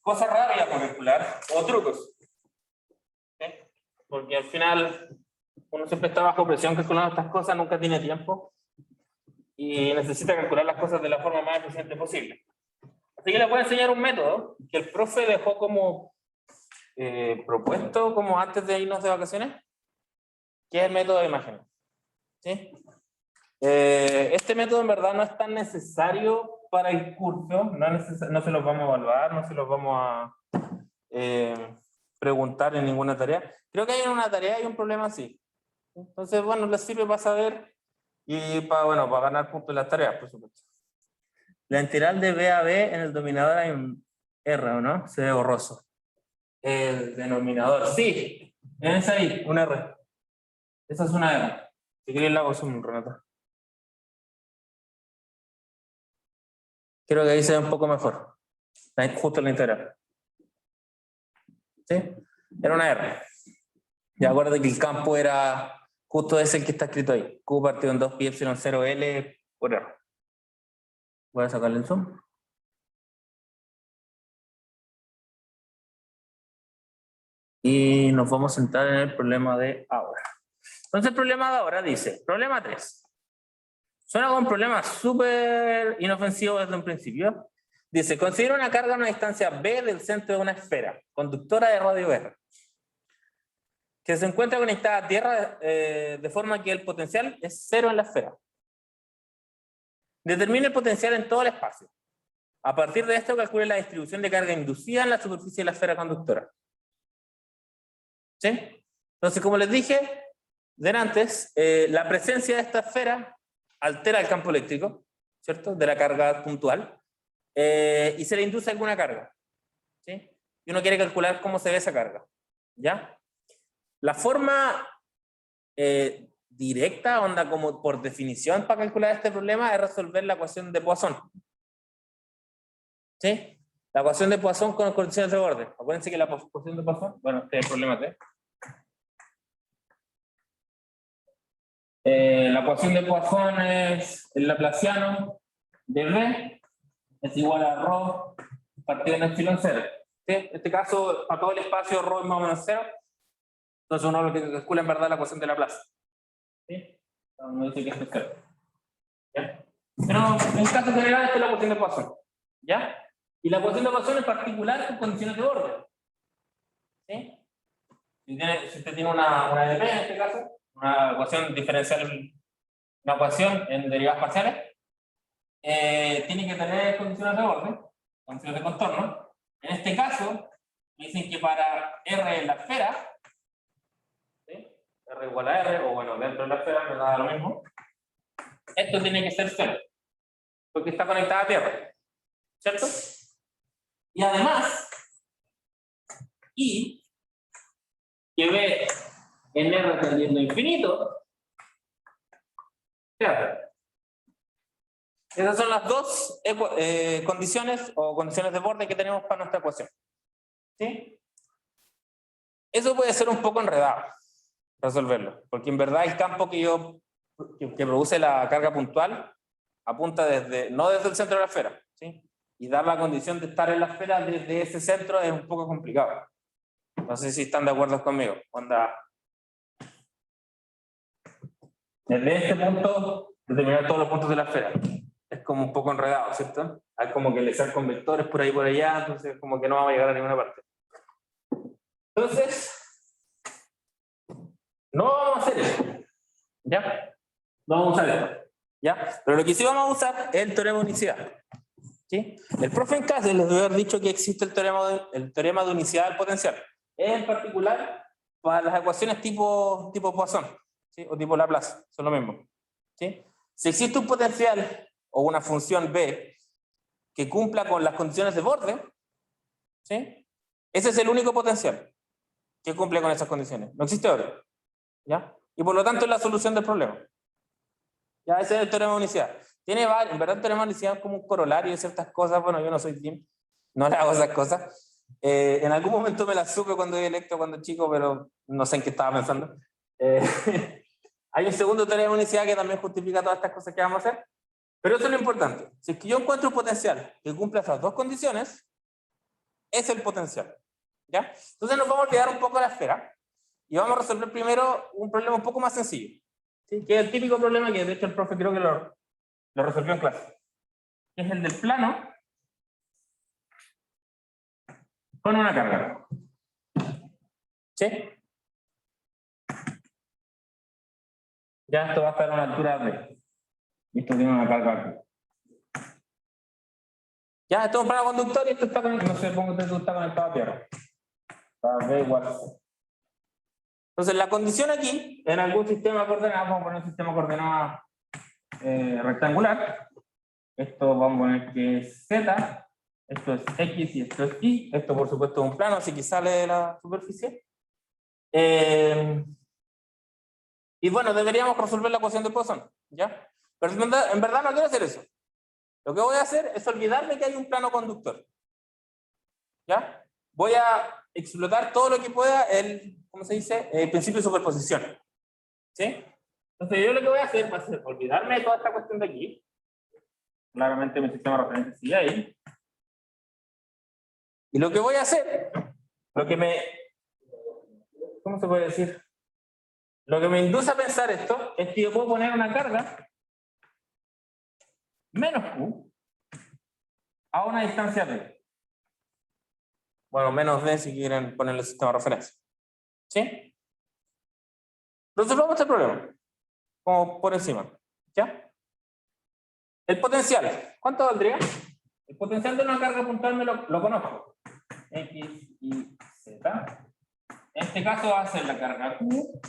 cosas rápidas para calcular, o trucos, ¿sí? Porque al final uno siempre está bajo presión calculando estas cosas, nunca tiene tiempo y necesita calcular las cosas de la forma más eficiente posible. Así que les voy a enseñar un método que el profe dejó como propuesto como antes de irnos de vacaciones, que es el método de imágenes. ¿Sí? Este método en verdad no es tan necesario para el curso, no se los vamos a evaluar, no se los vamos a preguntar en ninguna tarea. Creo que hay una tarea y un problema así. Entonces, bueno, les sirve para saber y para, bueno, para ganar puntos en las tareas, por supuesto. La integral de B a B en el denominador hay un R, ¿o no? Se ve borroso. El denominador, sí, es ahí, un R. Esa es una R. Si quieres la hago zoom, Renato. Creo que ahí se ve un poco mejor. Ahí justo la integral. ¿Sí? Era una R. Y acuérdate que el campo era justo ese que está escrito ahí. Q partido en 2 pi epsilon 0 L por R. Voy a sacarle el zoom. Y nos vamos a centrar en el problema de ahora. Entonces el problema de ahora dice, problema 3. Suena como un problema súper inofensivo desde un principio. Dice, considera una carga a una distancia B del centro de una esfera, conductora de radio R, que se encuentra conectada a tierra de forma que el potencial es 0 en la esfera. Determine el potencial en todo el espacio. A partir de esto calcule la distribución de carga inducida en la superficie de la esfera conductora. ¿Sí? Entonces, como les dije antes, la presencia de esta esfera altera el campo eléctrico, ¿cierto? De la carga puntual, y se le induce alguna carga, ¿sí? Y uno quiere calcular cómo se ve esa carga, ¿ya? La forma directa, onda como por definición para calcular este problema, es resolver la ecuación de Poisson, ¿sí? La ecuación de Poisson con condiciones de borde. Acuérdense que la ecuación de Poisson, bueno, este es el problema 3. La ecuación de Poisson es el laplaciano de B es igual a ρ partido en epsilon 0. ¿Sí? En este caso, para todo el espacio ρ es más o menos 0. Entonces uno lo que calcula en verdad es la ecuación de Laplace. ¿Sí? Uno dice que esto es 0. ¿Ya? Pero en el caso general esta es la ecuación de Poisson. ¿Ya? Y la ecuación de Poisson en particular con condiciones de orden. ¿Sí? Si usted tiene una EDP en este caso, una ecuación diferencial, una ecuación en derivadas parciales, tiene que tener condiciones de orden, condiciones de contorno. En este caso, dicen que para R en la esfera, ¿sí? R igual a R, o bueno, dentro de la esfera, me da lo mismo. Esto tiene que ser 0, porque está conectada a tierra, ¿cierto? Y además, I, que ve en R tendiendo a infinito, fíjate. Esas son las dos condiciones o condiciones de borde que tenemos para nuestra ecuación. ¿Sí? Eso puede ser un poco enredado resolverlo, porque en verdad el campo que produce la carga puntual apunta no desde el centro de la esfera, ¿sí? Y dar la condición de estar en la esfera desde ese centro es un poco complicado. No sé si están de acuerdo conmigo. Onda, desde este punto determinar todos los puntos de la esfera es como un poco enredado, ¿cierto? Hay como que le sacan vectores por ahí por allá, entonces como que no vamos a llegar a ninguna parte. Entonces, no vamos a hacer eso, ¿ya? No vamos a usar esto, ¿ya? Pero lo que sí vamos a usar es el teorema de unicidad, ¿sí? El profe en clase les debe haber dicho que existe el teorema de unicidad del potencial, en particular para las ecuaciones tipo Poisson, ¿sí? O tipo Laplace, son lo mismo, ¿sí? Si existe un potencial o una función b que cumpla con las condiciones de borde, ¿sí? Ese es el único potencial que cumple con esas condiciones, no existe otro, ¿ya? Y por lo tanto es la solución del problema. Ya, ese es el teorema de unicidad. Tiene varios, en verdad el teorema de unicidad es como un corolario de ciertas cosas. Bueno, yo no soy Tim, no le hago esas cosas. En algún momento me las supe cuando electo, cuando chico, pero no sé en qué estaba pensando. Hay un segundo teorema de unicidad que también justifica todas estas cosas que vamos a hacer. Pero eso es lo importante. Si es que yo encuentro un potencial que cumpla esas dos condiciones, es el potencial, ¿ya? Entonces nos vamos a olvidar un poco de la esfera y vamos a resolver primero un problema un poco más sencillo, ¿sí? Que es el típico problema que de hecho el profe creo que lo resolvió en clase, que es el del plano con una carga, ¿sí? Ya esto va a estar a una altura de, y esto tiene una carga aquí. Ya, esto es un plano conductor y esto está conectado, no sé, pongo que esto está conectado a tierra. Está B igual a C. Entonces la condición aquí, en algún sistema de coordenadas, vamos a poner un sistema de coordenadas rectangular. Esto vamos a poner que es Z, esto es X y esto es Y. Esto por supuesto es un plano, así que sale de la superficie. Y bueno, deberíamos resolver la ecuación de Poisson, ¿ya? Pero en verdad no quiero hacer eso. Lo que voy a hacer es olvidarme que hay un plano conductor, ¿ya? Voy a explotar todo lo que pueda ¿cómo se dice? El principio de superposición, ¿sí? Entonces yo lo que voy a hacer va a ser olvidarme de toda esta cuestión de aquí. Claramente mi sistema de referencia sigue ahí. Y lo que voy a hacer, ¿cómo se puede decir? Lo que me induce a pensar esto es que yo puedo poner una carga menos Q a una distancia D. Bueno, menos D si quieren ponerle el sistema de referencia. ¿Sí? Resolvamos este problema. Como por encima. ¿Ya? El potencial. ¿Cuánto valdría? El potencial de una carga puntual lo conozco. X y Z. En este caso va a ser la carga Q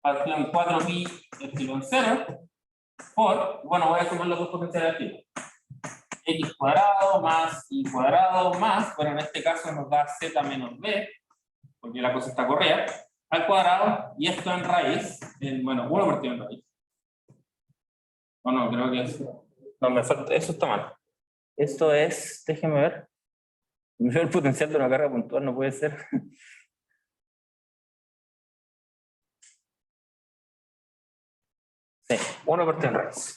partido en 4pi epsilon 0 por, bueno, voy a sumar los dos potenciales aquí. X cuadrado más Y cuadrado más, bueno, en este caso nos da Z menos B, porque la cosa está correa, al cuadrado, y esto en raíz, bueno, 1 partido en raíz. O no, creo que es, no, me falta, eso está mal. Esto es, déjeme ver, el potencial de una carga puntual no puede ser. Sí, 1 partido en raíz.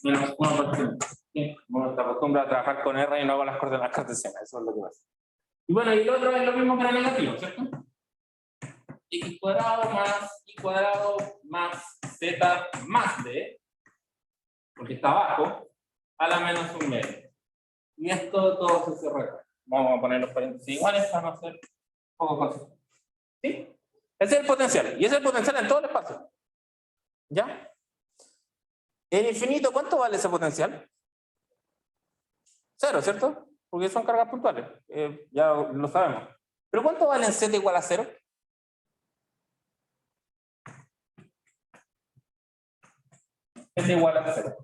Menos 1 partido en raíz. Sí, bueno, te acostumbras a trabajar con R y no con las coordenadas cartesianas, eso es lo que pasa. Y bueno, y el otro es lo mismo que la negativo, ¿cierto? X cuadrado más Y cuadrado más Z más D, porque está abajo, a la menos un medio. Y esto todo se cierra. Vamos a poner los paréntesis iguales para no hacer poco consistente. ¿Sí? Ese es el potencial. Y ese es el potencial en todo el espacio. ¿Ya? En infinito, ¿cuánto vale ese potencial? 0, ¿cierto? Porque son cargas puntuales. Ya lo sabemos. ¿Pero cuánto vale en z igual a 0? Z igual a 0.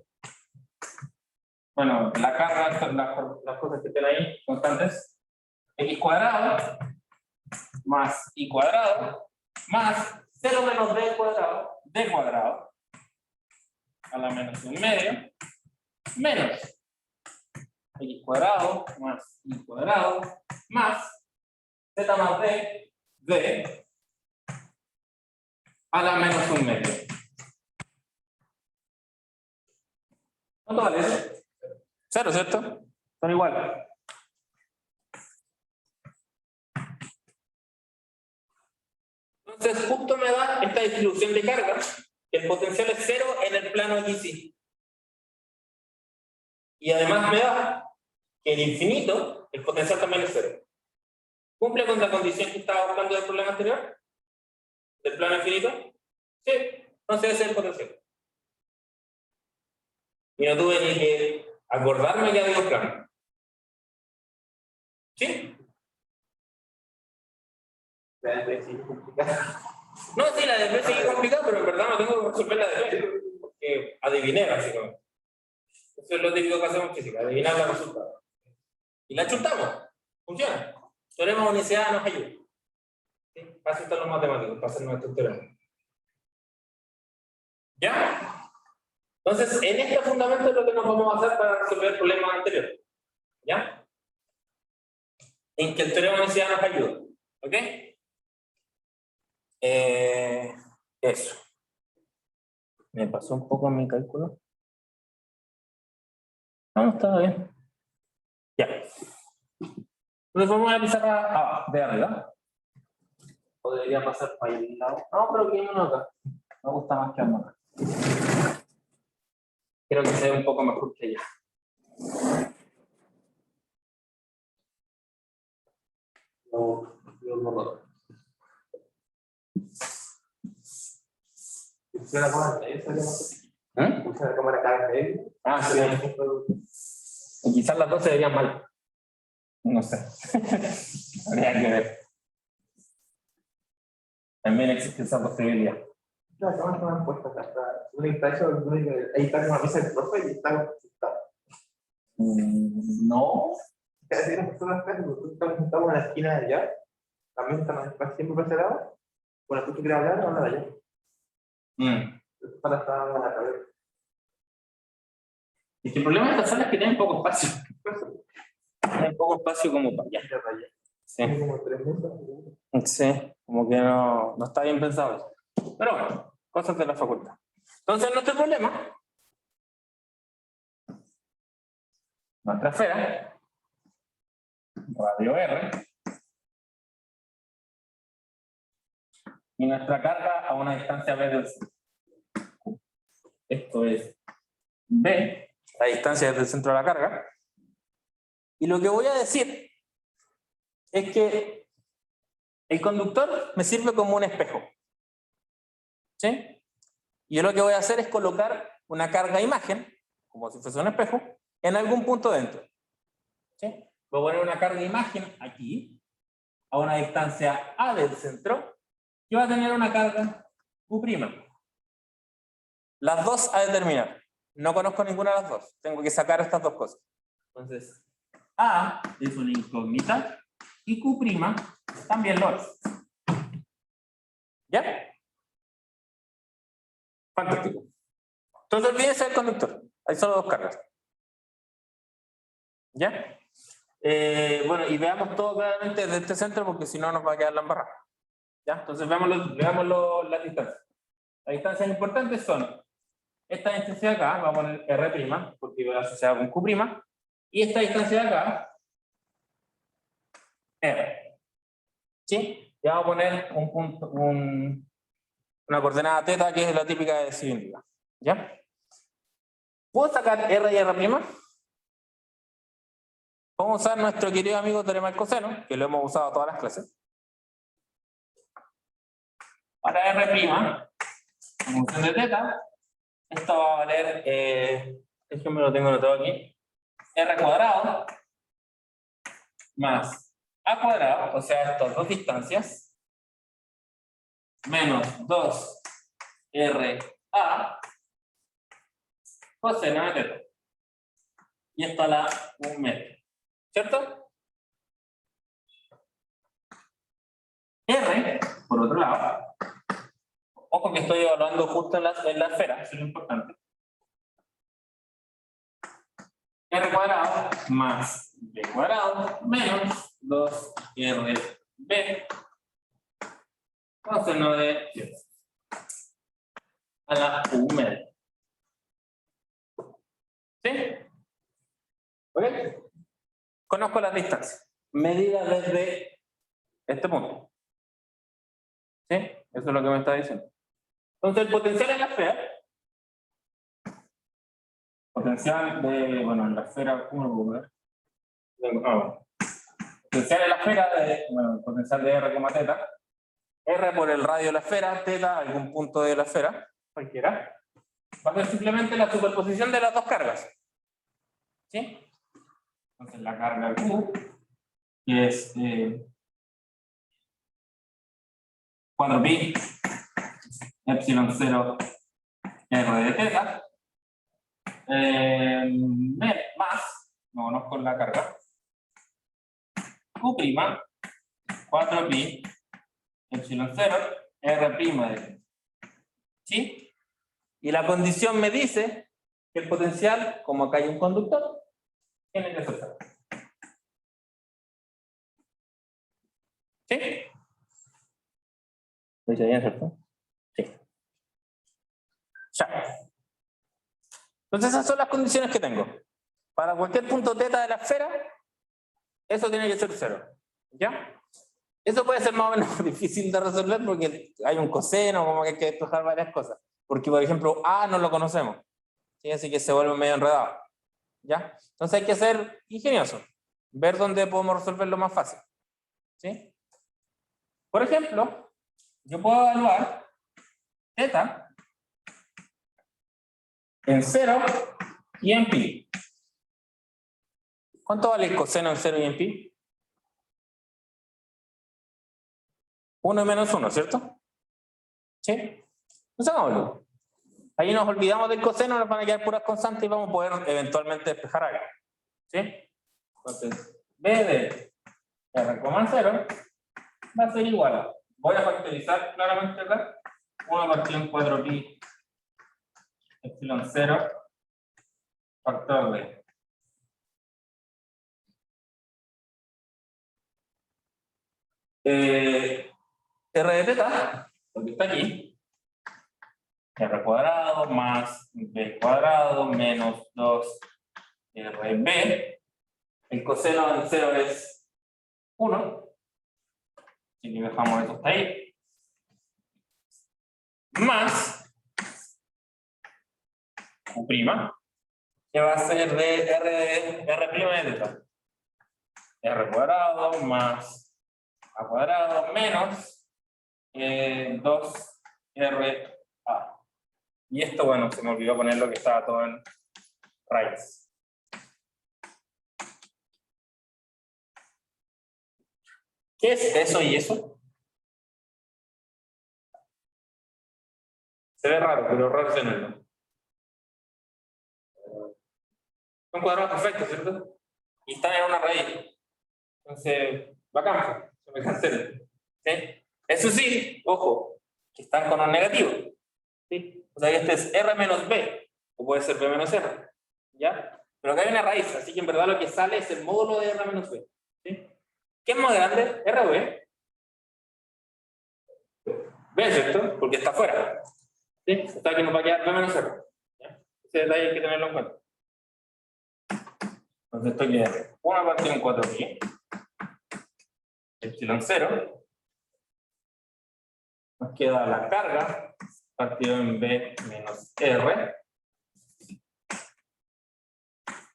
Bueno, la carga, las cosas que estén ahí, constantes. X cuadrado más y cuadrado más 0 menos d cuadrado a la menos 1 medio menos x cuadrado más y cuadrado más z más d a la menos 1 medio. ¿Cuánto vale eso? 0, ¿cierto? Son iguales. Entonces, justo me da esta distribución de carga, que el potencial es 0 en el plano XY. Y además me da que en infinito, el potencial también es 0. ¿Cumple con la condición que estaba buscando del problema anterior? ¿Del plano infinito? Sí. Entonces ese es el potencial. Y no tuve ni que acordarme que había un plano. ¿Sí? No, sí, la de B sigue complicada, pero en verdad no tengo que resolver la de B. Porque adiviné, básicamente. Eso es lo típico que hacemos en física, adivinar los resultados. Y la chuntamos. Funciona. Teorema de unicidad nos ayuda. ¿Sí? Para eso están los matemáticos, para hacer nuestro teorema. ¿Ya? Entonces, en este fundamento es lo que nos vamos a hacer para resolver el problema anterior. ¿Ya? En que el teorema de unicidad nos ayuda. ¿Ok? Eso. Me pasó un poco mi cálculo. No, estaba bien. Ya. Entonces vamos a empezar de arriba. O debería pasar para el lado. No, pero quedémonos acá. Me gusta más que acá. Creo que se ve un poco mejor que allá. Funciona con funciona la cámara cada vez. Ah, sí. Y quizás las dos se verían mal. No sé. Habría que ver. También existe esa posibilidad. Las cámaras estaban puestas hasta una instancia, ahí está una mesa del profe y está. No. Casi las personas nosotros estamos en la esquina de allá, también están siempre para ese lado. Bueno, tú quieres hablar, habla de allá. Para estar en la cabeza. Y el problema de esta sala es que tienen poco espacio. Tienen poco espacio como para allá. Sí. Como 3 metros. Sí, como que no está bien pensado. Pero bueno, cosas de la facultad. Entonces, nuestro problema, nuestra esfera, radio R, y nuestra carga a una distancia B del centro. Esto es B, la distancia desde el centro de la carga. Y lo que voy a decir es que el conductor me sirve como un espejo. ¿Sí? Y yo lo que voy a hacer es colocar una carga imagen, como si fuese un espejo, en algún punto dentro. ¿Sí? Voy a poner una carga imagen aquí, a una distancia A del centro, que va a tener una carga Q'. Las dos a determinar. No conozco ninguna de las dos. Tengo que sacar estas dos cosas. Entonces, A es una incógnita y Q' también lo es. ¿Ya? Fantástico. Entonces olvídense del conductor. Hay solo dos cargas. ¿Ya? Bueno, y veamos todo claramente desde este centro porque si no nos va a quedar la embarrada. ¿Ya? Entonces veamos las distancias. Las distancias importantes son esta distancia de acá, vamos a poner R', porque va asociada con Q', y esta distancia de acá, R. ¿Sí? Y vamos a poner un punto, una coordenada θ que es la típica de cilíndrica. ¿Ya? ¿Puedo sacar R y R'? Vamos a usar nuestro querido amigo teorema del coseno, que lo hemos usado todas las clases. Para R', la función de teta, esto va a valer, esto me lo tengo anotado aquí, R cuadrado más A cuadrado, o sea, estas dos distancias, menos 2RA coseno de teta. Y esto a la 1 metro. ¿Cierto? R, por otro lado, ojo que estoy evaluando justo en la esfera, eso es lo importante. R cuadrado más B cuadrado menos 2RB coseno de teta a la 1 metro. ¿Sí? ¿Ok? Conozco las distancias. Medidas desde este punto. ¿Sí? Eso es lo que me está diciendo. Entonces, el potencial en la esfera. Potencial de, bueno, en la esfera, ¿cómo lo puedo ver? Potencial en la esfera, bueno, potencial de R, teta. R por el radio de la esfera, teta, algún punto de la esfera, cualquiera. Va a ser simplemente la superposición de las dos cargas. ¿Sí? Entonces, la carga Q, que es 4pi epsilon 0 R de teta, más, no conozco la carga, Q', 4pi epsilon 0 R' de teta. ¿Sí? Y la condición me dice que el potencial, como acá hay un conductor, tiene que ser 0. ¿Sí? ¿Lo hice bien, cierto? Sí. Ya. Entonces esas son las condiciones que tengo. Para cualquier punto teta de la esfera, eso tiene que ser 0. ¿Ya? Eso puede ser más o menos difícil de resolver porque hay un coseno, como que hay que despejar varias cosas. Porque, por ejemplo, A no lo conocemos. ¿Sí? Así que se vuelve medio enredado. ¿Ya? Entonces hay que ser ingenioso. Ver dónde podemos resolverlo más fácil. ¿Sí? Por ejemplo, yo puedo evaluar teta en 0 y en pi. ¿Cuánto vale el coseno en 0 y en pi? 1 y menos 1, ¿cierto? ¿Sí? Entonces hagámoslo. Ahí nos olvidamos del coseno, nos van a quedar puras constantes y vamos a poder eventualmente despejar algo. ¿Sí? Entonces, B de R, 0 va a ser igual. Voy a factorizar claramente acá. 1 partido en 4pi epsilon 0 factor de R de teta, lo que está aquí, R cuadrado más B cuadrado menos 2RB. El coseno en 0 es 1. Así que dejamos esto hasta ahí. Más Q', que va a ser de R' de teta. R cuadrado más A cuadrado menos 2RA. Y esto, bueno, se me olvidó poner lo que estaba todo en raíz. ¿Qué es eso y eso? Se ve raro, pero raro es tenerlo. Son cuadrados perfectos, ¿cierto? Y están en una raíz. Entonces, bacán, se me cancela. ¿Sí? Eso sí, ojo, que están con un negativo. ¿Sí? O sea, este es R menos B, o puede ser B menos R. ¿Ya? Pero acá hay una raíz, así que en verdad lo que sale es el módulo de R menos B. ¿Sí? ¿Qué es más grande? ¿R o B? B, ¿cierto? Porque está afuera. ¿Sí? Está aquí nos va a quedar B menos R. ¿Ya? Ese detalle hay que tenerlo en cuenta. Entonces esto queda 1 partido en 4pi epsilon 0. Nos queda la carga partido en B menos R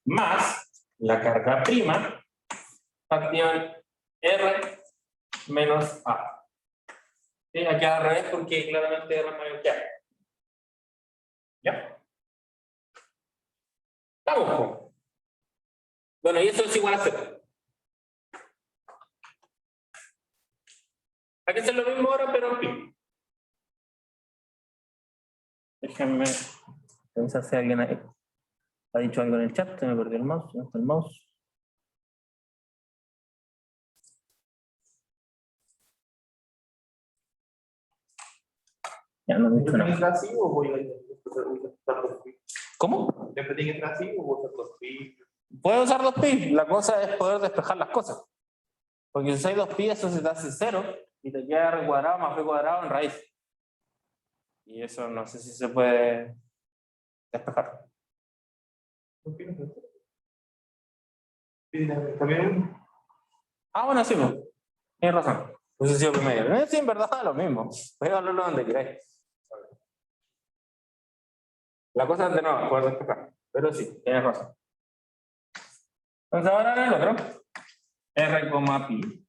más la carga prima partido en R menos A. ¿Sí? Aquí al revés porque claramente R es mayor que A. ¿Ya? Vamos, po. Bueno, y eso es igual a 0. Hay que hacer lo mismo ahora, pero en pi. Déjenme pensar si alguien ha dicho algo en el chat. Se me perdió el mouse. ¿Dónde está el mouse? Ya no he dicho ¿Tiene que nada. entrar así o voy a usar los pi? ¿Cómo? ¿Siempre tiene que entrar así o voy a usar los pi? Puedes usar 2pi. La cosa es poder despejar las cosas. Porque si usas 2pi, eso se te hace 0 y te queda r cuadrado más b cuadrado en raíz. Y eso no sé si se puede despejar. ¿Los pi no se hace? Sí, también. Ah, bueno, sí, pues. Tienes razón. Eso sí, medio. Sí, en verdad es lo mismo. Puedes hablarlo donde queráis. La cosa es de no poder despejar. Pero sí, tienes razón. Entonces ahora en el otro. R, pi.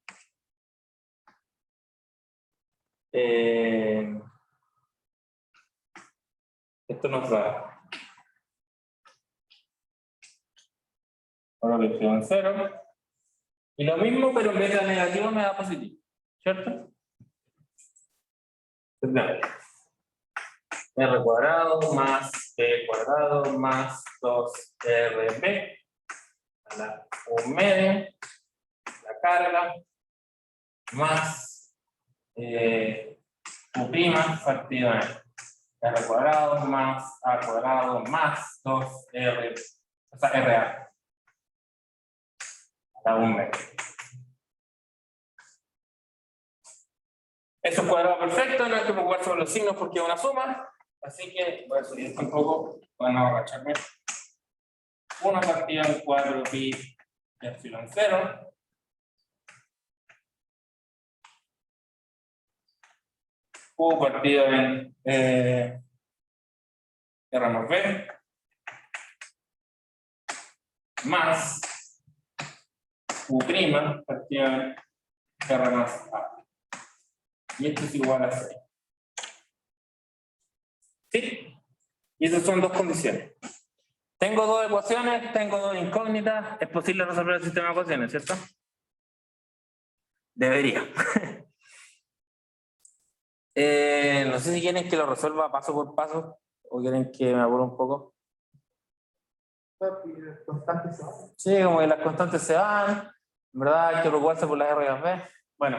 Esto nos da. Ahora le quedo en 0. Y lo mismo, pero en vez de negativo me da positivo. ¿Cierto? Entonces, R cuadrado más B cuadrado más 2RB a la U media, la carga, más U prima partido en R cuadrado más A cuadrado más 2R, o sea, RA a la U media. Eso es cuadrado perfecto, no hay que preocuparse por los signos porque es una suma. Así que voy a subir esto un poco para no agacharme. 1 partido en 4 pi epsilon 0. U partido en R más B. Más U prima partido en R más A. Y esto es igual a 6. ¿Sí? Y esas son dos condiciones. Tengo dos ecuaciones, tengo dos incógnitas. Es posible resolver el sistema de ecuaciones, ¿cierto? Debería. No sé si quieren que lo resuelva paso por paso o quieren que me apure un poco. Las constantes se van. Sí, como que las constantes se van. En verdad hay que preocuparse por las R y las B. Bueno,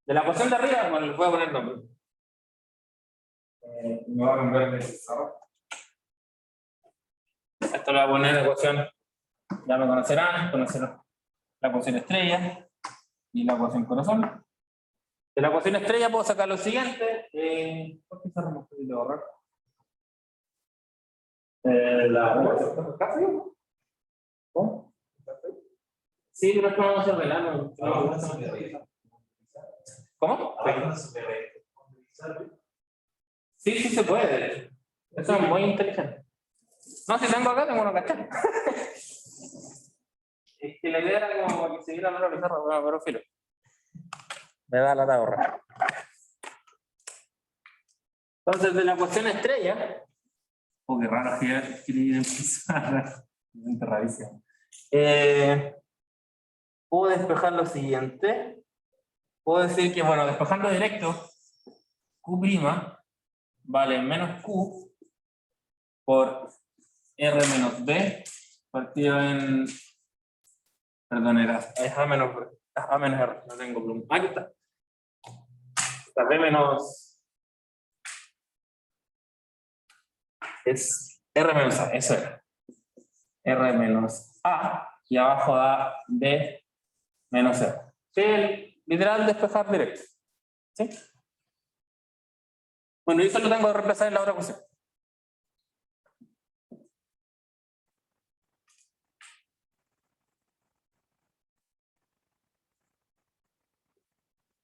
de la ecuación de arriba, bueno, les voy a poner nombre. Me voy a cambiar de pizarra. Esto lo voy a poner en ecuación. Ya me conocerán la ecuación estrella y la ecuación corazón. De la ecuación estrella puedo sacar lo siguiente. ¿Por qué cerramos el de borrar? ¿Cómo? Sí, pero es que vamos a ordenarlo. ¿Cómo? Sí, sí se puede. Eso es muy inteligente. No, si tengo acá, tengo una cachada. Es que la idea era como que se viera la pizarra, pero filo. Me da la ahorrar. Entonces, de la ecuación estrella. Oh, qué raro que escribir en pizarra. Es rarísimo. Puedo despejar lo siguiente. Puedo decir que, bueno, despejando directo, Q' vale menos Q por R menos B partido en. Perdón, era A menos R, no tengo pluma. Aquí está. Está B menos. Es R menos A, eso era. R menos A y abajo da B menos R. Sí, literal despejar directo. ¿Sí? Bueno, y eso lo tengo que reemplazar en la otra ecuación.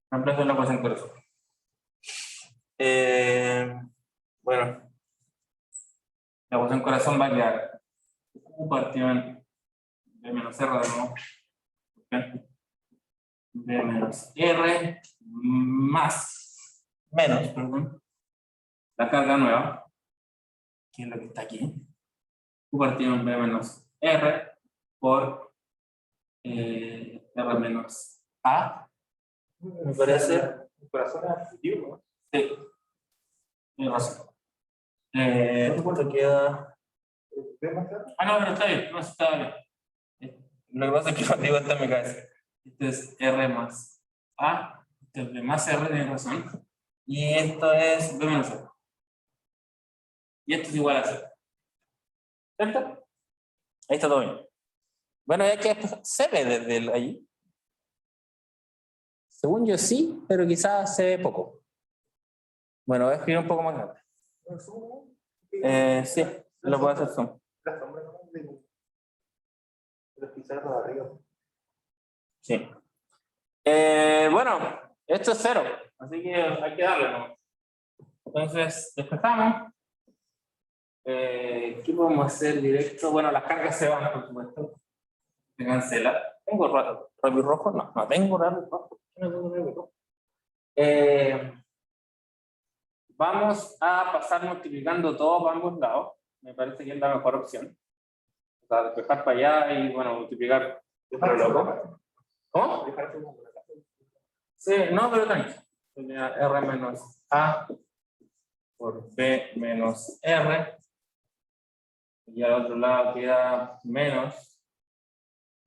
Reemplazo en la ecuación corazón. Bueno, la ecuación corazón va a quedar Q partido en B menos R de nuevo. B menos R más menos, perdón, la carga nueva, que es lo que está aquí, Q partido en B menos R por R menos A, me parece. El corazón es positivo, ¿no? Sí, tienes razón. Esto queda. ¿Ves más claro? Ah, no, pero está bien, no está bien. Lo que pasa es que cuando digo esto en mi cabeza. Esto es R más A, esto es B más R, tienes razón. Y esto es B menos R. Y esto es igual a 0. ¿Cierto? Ahí está todo bien. Bueno, ya que se ve desde ahí. Según yo sí, pero quizás se ve poco. Bueno, voy a escribir un poco más grande. ¿No es zoom? Sí, lo puedo hacer zoom. La sombra, ¿no? De los pizarros de arriba. Sí. Bueno, esto es 0, así que hay que darle, ¿no? Entonces, despejamos. ¿Qué podemos hacer directo? Bueno, las cargas se van, por supuesto. Se cancela. ¿Tengo rabio rojo? No, no tengo rabio rojo. ¿Por qué no tengo rabio rojo? Vamos a pasar multiplicando todo para ambos lados. Me parece que es la mejor opción. O sea, despejar para allá y, bueno, multiplicar para el otro. ¿Cómo? Sí, no, pero tranquilo. Sería R menos A por B menos R. Y al otro lado queda menos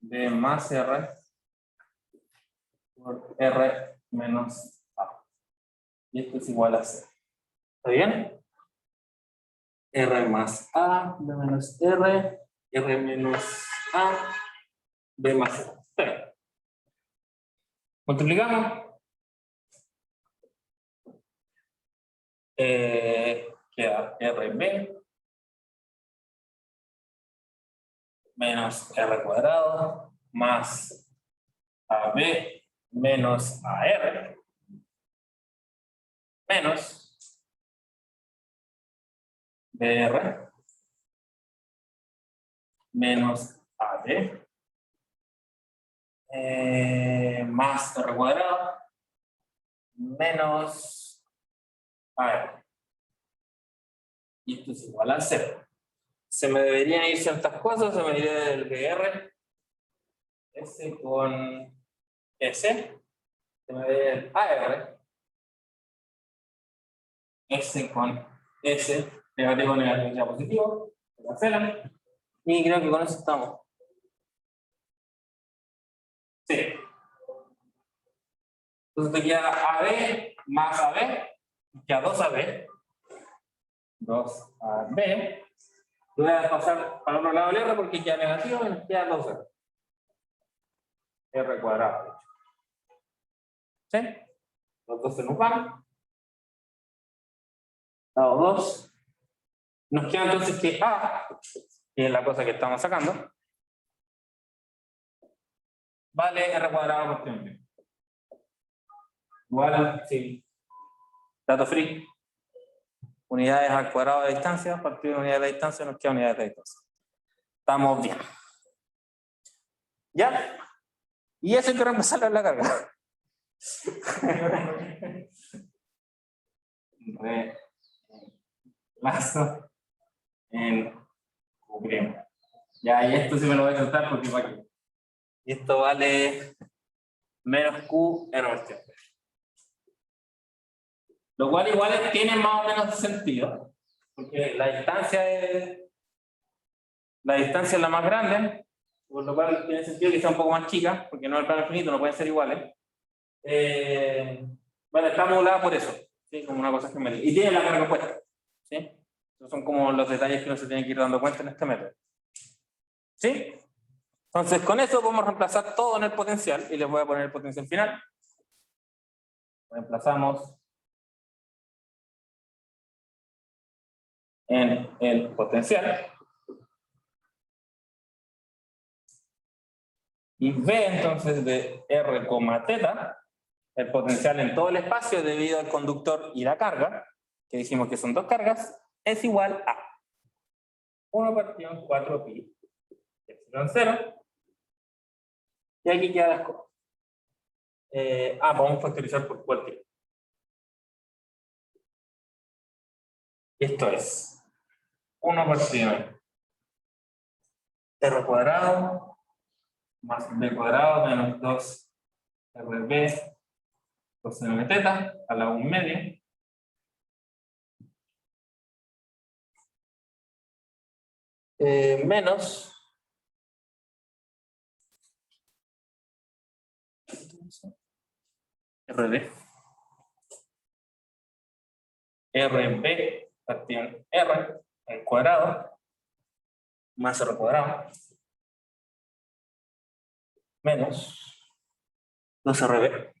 B más R por R menos A. Y esto es igual a 0. ¿Está bien? R más A, B menos R, R menos A, B más R. Está bien. Multiplicamos. Queda RB menos R cuadrado más AB menos AR menos BR menos AD más R cuadrado menos AR. Y esto es igual a 0. Se me deberían ir ciertas cosas, se me iría del BR, S con S, se me ve el AR, S con S, negativo, negativo, ya positivo, se cancelan, y creo que con eso estamos. Sí. Entonces te queda AB más AB, queda 2AB, 2AB. Voy a pasar para otro lado el R porque queda negativo y nos queda 2R. R cuadrado. ¿Sí? Los dos se nos van. Lado 2. Nos queda entonces que A, que es la cosa que estamos sacando, vale R cuadrado por tiempo. Igual, sí. Dato free. Unidades al cuadrado de distancia, partido de unidades de distancia, nos queda unidades de distancia. Estamos bien. ¿Ya? Y eso hay que reemplazarlo en la carga. Reemplazo en Q'. Ya, y esto sí me lo voy a saltar porque va aquí. Y esto vale menos Q en el tiempo. Lo cual igual tiene más o menos sentido. Porque la distancia es la más grande, por lo cual tiene sentido que sea un poco más chica, porque no es el plano infinito, no pueden ser iguales. Bueno, está modulada por eso, ¿sí? Como una cosa geométrica. Y tiene la carga opuesta, ¿sí? Esos son como los detalles que uno se tiene que ir dando cuenta en este método. ¿Sí? Entonces, con eso podemos reemplazar todo en el potencial, y les voy a poner el potencial final. Reemplazamos en el potencial. Y V entonces de R, θ, el potencial en todo el espacio debido al conductor y la carga, que dijimos que son dos cargas, es igual a 1 partido en 4pi epsilon 0. Y aquí queda las cosas. Podemos factorizar por cualquier. Esto es 1 por pi r cuadrado más b cuadrado menos 2 rb coseno de teta a la 1 media menos rb rb fracción r al cuadrado más r cuadrado menos 2rb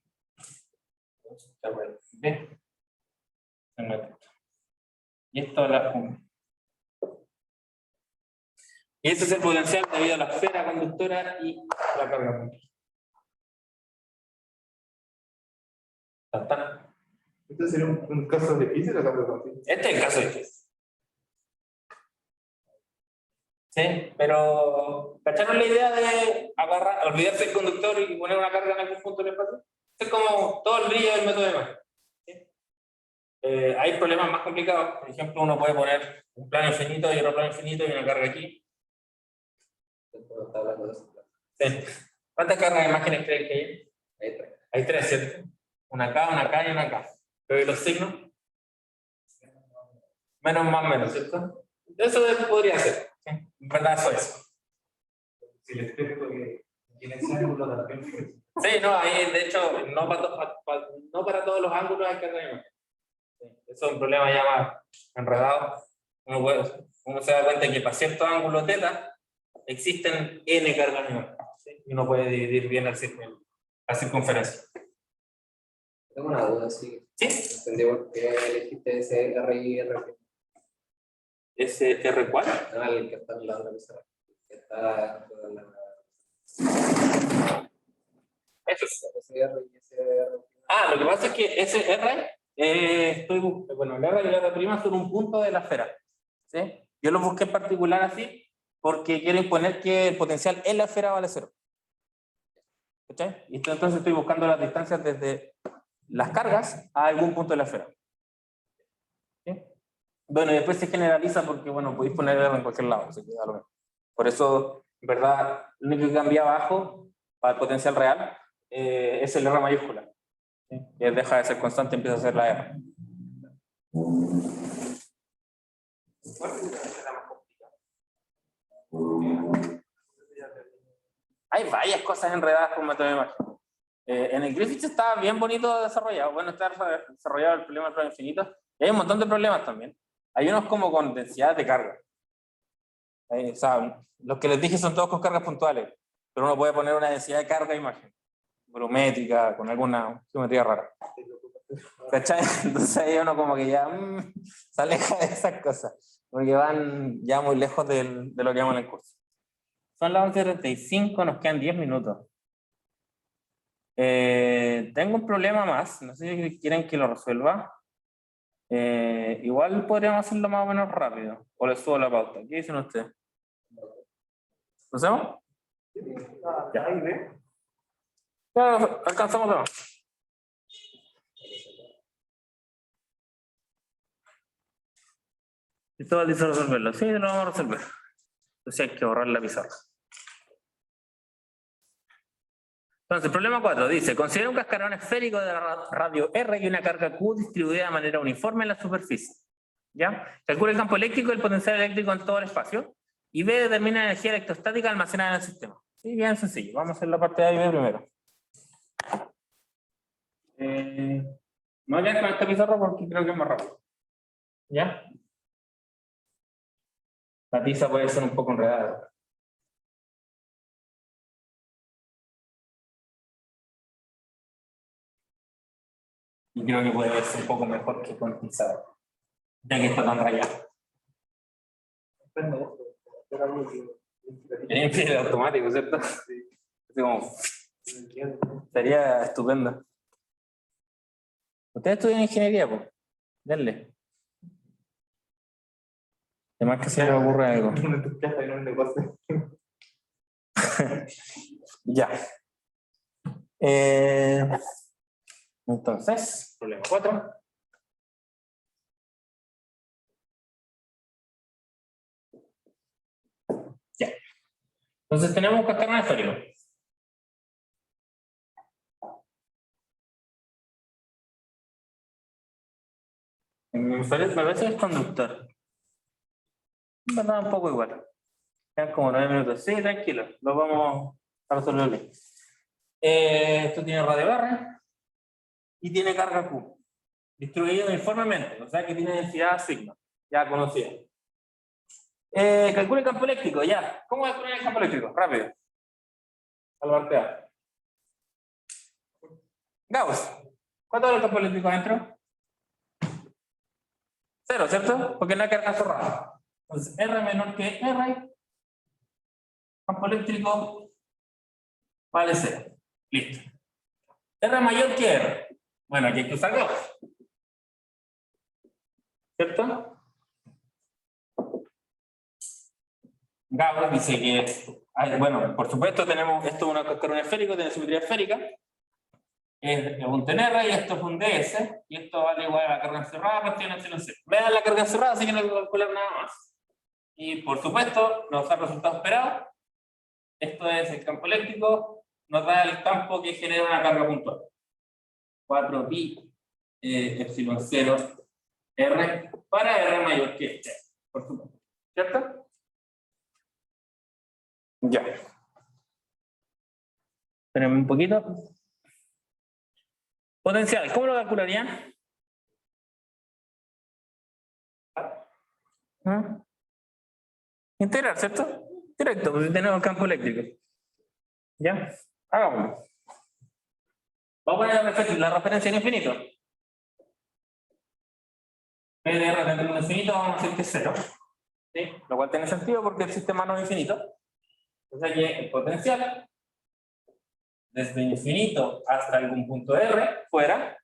y esto a la 1. Y ese es el potencial debido a la esfera conductora y la carga puntual. ¿Esto sería un caso difícil o caso fácil? Este es el caso difícil. Sí, pero ¿cacharon la idea de agarrar, olvidarse del conductor y poner una carga en algún punto del espacio? Es como todo el brillo del método de Mach. ¿Sí? Hay problemas más complicados. Por ejemplo, uno puede poner un plano infinito y otro plano infinito y una carga aquí. Sí. ¿Cuántas cargas de imágenes creen que hay? Hay 3. Hay 3, ¿cierto? Una acá y una acá. Pero los signos, menos más menos, ¿cierto? Eso podría ser. ¿Sí? En verdad eso es. Si el espectro que tiene ese ángulo también. Sí, no, ahí de hecho, no para todos los ángulos hay carga de imagen. Sí, eso es un problema ya más enredado. Uno se da cuenta que para ciertos ángulos θ existen n cargas de imagen. ¿Sí? Y uno puede dividir bien la circunferencia. Tengo una duda, sí. ¿Sí? Entendí por qué elegiste ese R y R. ¿Ese R cuál? No, el que está en la otra pizarra. Que está en la... Eso es. Ese R y ese R. Ah, lo que pasa es que ese R, bueno, el R y el R' son un punto de la esfera. ¿Sí? Yo lo busqué en particular así porque quiero imponer que el potencial en la esfera vale 0. ¿Cachai? Y entonces estoy buscando las distancias desde las cargas a algún punto de la esfera. ¿Sí? Bueno, y después se generaliza porque, bueno, podéis poner R en cualquier lado, así que da lo mismo. Por eso, en verdad, lo único que cambia abajo para el potencial real es el R mayúscula. ¿Sí? Y deja de ser constante y empieza a ser la R. Hay varias cosas enredadas con método de imagen. En el Griffith está bien bonito desarrollado. Bueno, está desarrollado el problema del plano infinito. Y hay un montón de problemas también. Hay unos como con densidad de carga. O sea, los que les dije son todos con cargas puntuales. Pero uno puede poner una densidad de carga imagen. Volumétrica, con alguna geometría rara. ¿Cachai? Entonces ahí uno como que ya se aleja de esas cosas. Porque van ya muy lejos de lo que vamos en el curso. Son las 11:35, nos quedan 10 minutos. Tengo un problema más, no sé si quieren que lo resuelva. Igual podríamos hacerlo más o menos rápido. O les subo la pauta. ¿Qué dicen ustedes? ¿Lo hacemos? Ya. Claro, alcanzamos de más. Esto va a resolverlo. Sí, lo vamos a resolver. Entonces hay que borrar la pizarra. Entonces, problema 4 dice, considera un cascarón esférico de radio R y una carga Q distribuida de manera uniforme en la superficie. ¿Ya? Calcula el campo eléctrico y el potencial eléctrico en todo el espacio. Y B determina la energía electrostática almacenada en el sistema. Sí, bien sencillo. Vamos a hacer la parte de A y B primero. Me voy a quedar con esta pizarra porque creo que es más rápido. ¿Ya? La tiza puede ser un poco enredada. Y creo que puede verse un poco mejor que con tiza, ya que está tan rayado. Es automático, ¿cierto? Sí. Así como, sería estupendo. Ustedes estudian ingeniería, pues. Denle. Además que se les ocurre algo. Ya. Entonces, problema 4. Entonces tenemos un cascarón esférico. Me parece que es conductor. En verdad, un poco igual. Quedan como 9 minutos. Sí, tranquilo. Lo vamos a resolver. Esto tiene radio R y tiene carga Q. Distribuido uniformemente, o sea que tiene densidad sigma. Ya conocida. Calcula el campo eléctrico, ya. ¿Cómo calcular el campo eléctrico? Rápido. Albartea. Gauss. ¿Cuánto es el campo eléctrico adentro? 0, ¿cierto? Porque no hay carga cerrada. Entonces, R menor que R, campo eléctrico vale 0. Listo. R mayor que R. Bueno, aquí hay que usar Gauss. ¿Cierto? Gauss dice que, bueno, por supuesto tenemos, esto es un cascarón esférico, tiene simetría esférica. Es un TNR y esto es un DS, y esto vale igual a la carga encerrada partido en epsilon 0. Vean la carga encerrada, así que no hay que calcular nada más. Y por supuesto, nos da el resultado esperado. Esto es el campo eléctrico, nos da el campo que genera una carga puntual. 4pi epsilon 0 R para R mayor que este, por supuesto. ¿Cierto? Ya. Espérenme un poquito. Potencial, ¿cómo lo calcularían? ¿Ah? Integral, ¿cierto? Directo, porque tenemos el campo eléctrico. ¿Ya? Hagámoslo. Vamos a poner la referencia en infinito. P de R dentro de un infinito vamos a decir que es 0. ¿Sí? Lo cual tiene sentido porque el sistema no es infinito. Entonces aquí el potencial desde infinito hasta algún punto R fuera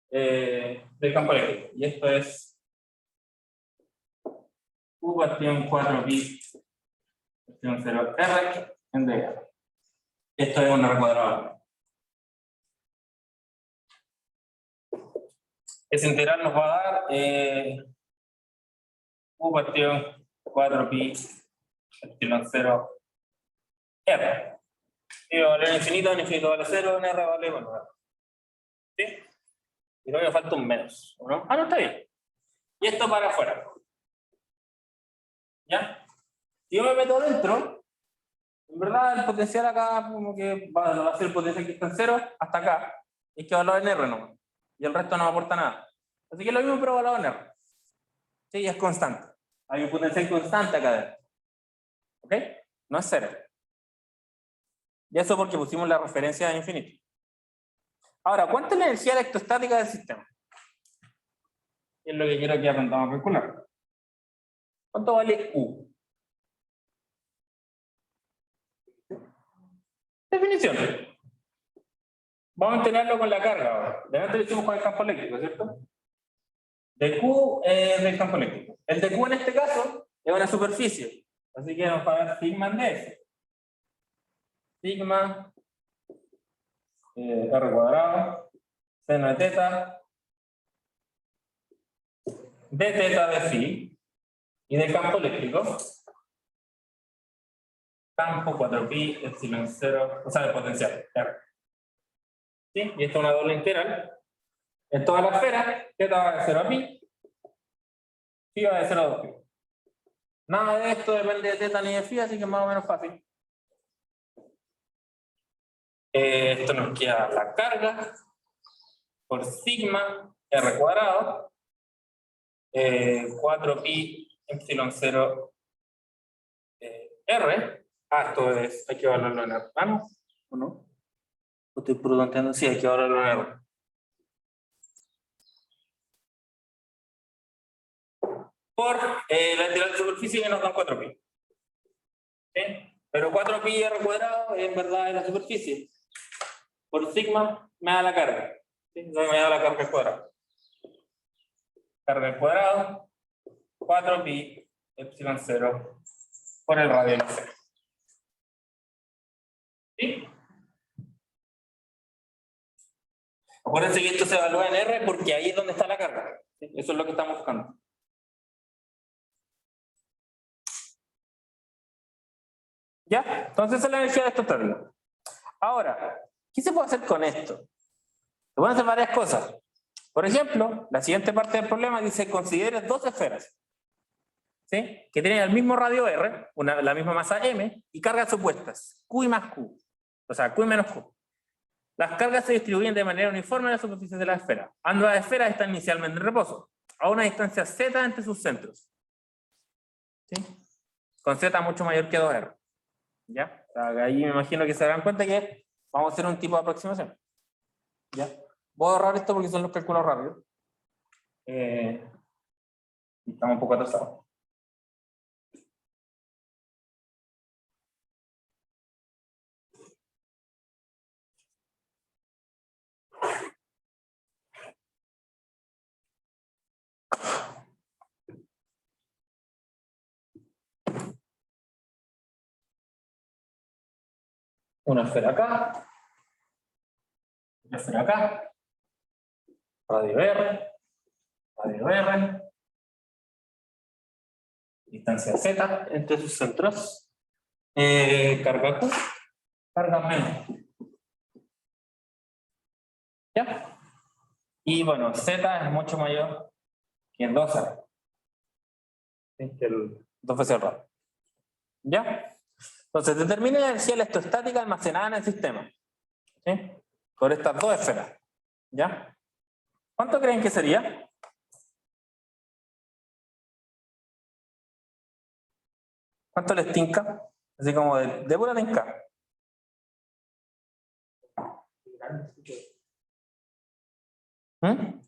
del campo eléctrico. Y esto es U partición 4pi epsilon 0 R en dr. Esto es un R cuadrado. Ese integral nos va a dar U partición 4pi epsilon 0 R. Y vale infinito vale 0, en R vale, bueno, ¿sí? Y luego me falta un menos, ¿no? Ah, no, está bien. Y esto para afuera. ¿Ya? Si yo me meto dentro, en verdad el potencial acá como que va a ser el potencial que está en 0 hasta acá. Y es que valor en R nomás. Y el resto no me aporta nada. Así que lo mismo pero valor en R. Sí, es constante. Hay un potencial constante acá dentro. ¿Ok? No es 0. Y eso porque pusimos la referencia de infinito. Ahora, ¿cuánta es la energía electrostática del sistema? Es lo que quiero que aprendamos a calcular. ¿Cuánto vale U? Definición. Vamos a tenerlo con la carga ahora. De antes lo hicimos con el campo eléctrico, ¿cierto? De Q del campo eléctrico. El de Q en este caso es una superficie. Así que nos va a dar sigma en ds. Sigma R cuadrado seno de teta de teta de phi y del campo eléctrico campo 4pi epsilon 0, o sea, el potencial R. ¿Sí? Y esto es una doble integral en toda la esfera. Teta va de 0 a pi, phi va de 0 a 2pi. Nada de esto depende de teta ni de phi, así que es más o menos fácil. Esto nos queda la carga por sigma R cuadrado 4pi epsilon 0 R. Esto es, hay que evaluarlo en R. ¿No? ¿O no? Estoy preguntando si hay que evaluarlo en R. Por la integral de superficie que nos dan 4pi. ¿Sí? Pero 4pi R cuadrado en verdad es la superficie. Por sigma me da la carga. ¿Sí? Entonces me da la carga al cuadrado. Carga al cuadrado, 4pi epsilon 0 por el radio de 0. ¿Sí? Acuérdense que esto se evalúa en R porque ahí es donde está la carga. ¿Sí? Eso es lo que estamos buscando. ¿Ya? Entonces esa es la energía electrostática. Ahora, ¿qué se puede hacer con esto? Se pueden hacer varias cosas. Por ejemplo, la siguiente parte del problema dice considere dos esferas, ¿sí? Que tienen el mismo radio R, la misma masa M, y cargas opuestas, Q y más Q. O sea, Q y menos Q. Las cargas se distribuyen de manera uniforme en la superficie de la esfera. Ambas esferas están inicialmente en reposo, a una distancia z entre sus centros. ¿Sí? Con z mucho mayor que 2R. ¿Ya? O sea, ahí me imagino que se darán cuenta que vamos a hacer un tipo de aproximación. ¿Ya? Voy a ahorrar esto porque son los cálculos rápidos. Estamos un poco atrasados. Una esfera acá. Una esfera acá. Radio R. Radio R. Distancia Z entre sus centros. Carga Q. Carga menos. ¿Ya? Y bueno, Z es mucho mayor que el 2R. Que el 2 veces el radio. ¿Ya? Entonces, determine la energía electrostática almacenada en el sistema. ¿Sí? Por estas dos esferas. ¿Ya? ¿Cuánto creen que sería? ¿Cuánto les tinca? Así como de pura tinca. ¿Mm?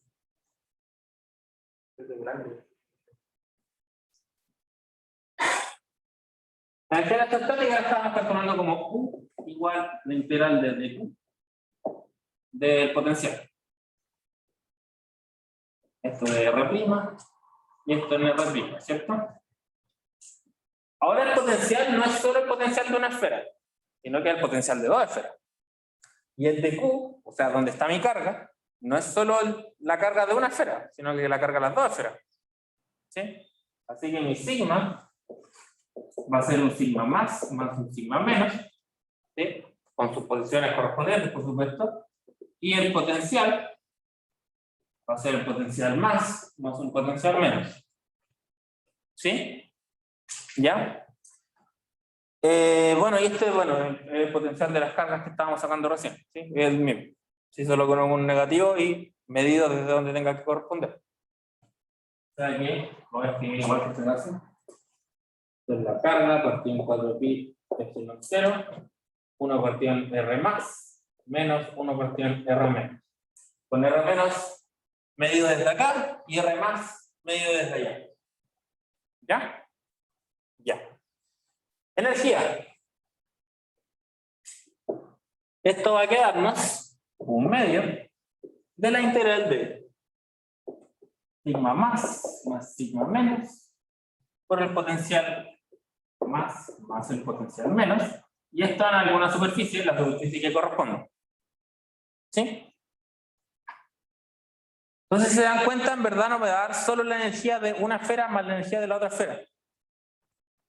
La energía electrostática la estamos calculando como U igual la integral de Q del potencial. Esto de R' y esto en R', ¿cierto? Ahora el potencial no es solo el potencial de una esfera, sino que es el potencial de dos esferas. Y el de Q, o sea, donde está mi carga, no es solo la carga de una esfera, sino que la carga de las dos esferas. ¿Sí? Así que mi sigma va a ser un sigma más un sigma menos, ¿sí? Con sus posiciones correspondientes, por supuesto. Y el potencial va a ser el potencial más un potencial menos. ¿Sí? ¿Ya? Bueno, y este es el potencial de las cargas que estábamos sacando recién. ¿Sí? Es el mismo. Sí, solo con un negativo y medido desde donde tenga que corresponder. O sea que voy a escribir igual que este caso. Entonces la carga partido en 4pi epsilon 0, 1 partido en R más, menos 1 partido en R menos. Con R menos medido desde acá y R más medido desde allá. ¿Ya? Ya. Energía. Esto va a quedarnos un medio de la integral de sigma más sigma menos por el potencial más el potencial menos, y esto en alguna superficie, la superficie que corresponde. ¿Sí? Entonces, si se dan cuenta, en verdad no me va a dar solo la energía de una esfera más la energía de la otra esfera.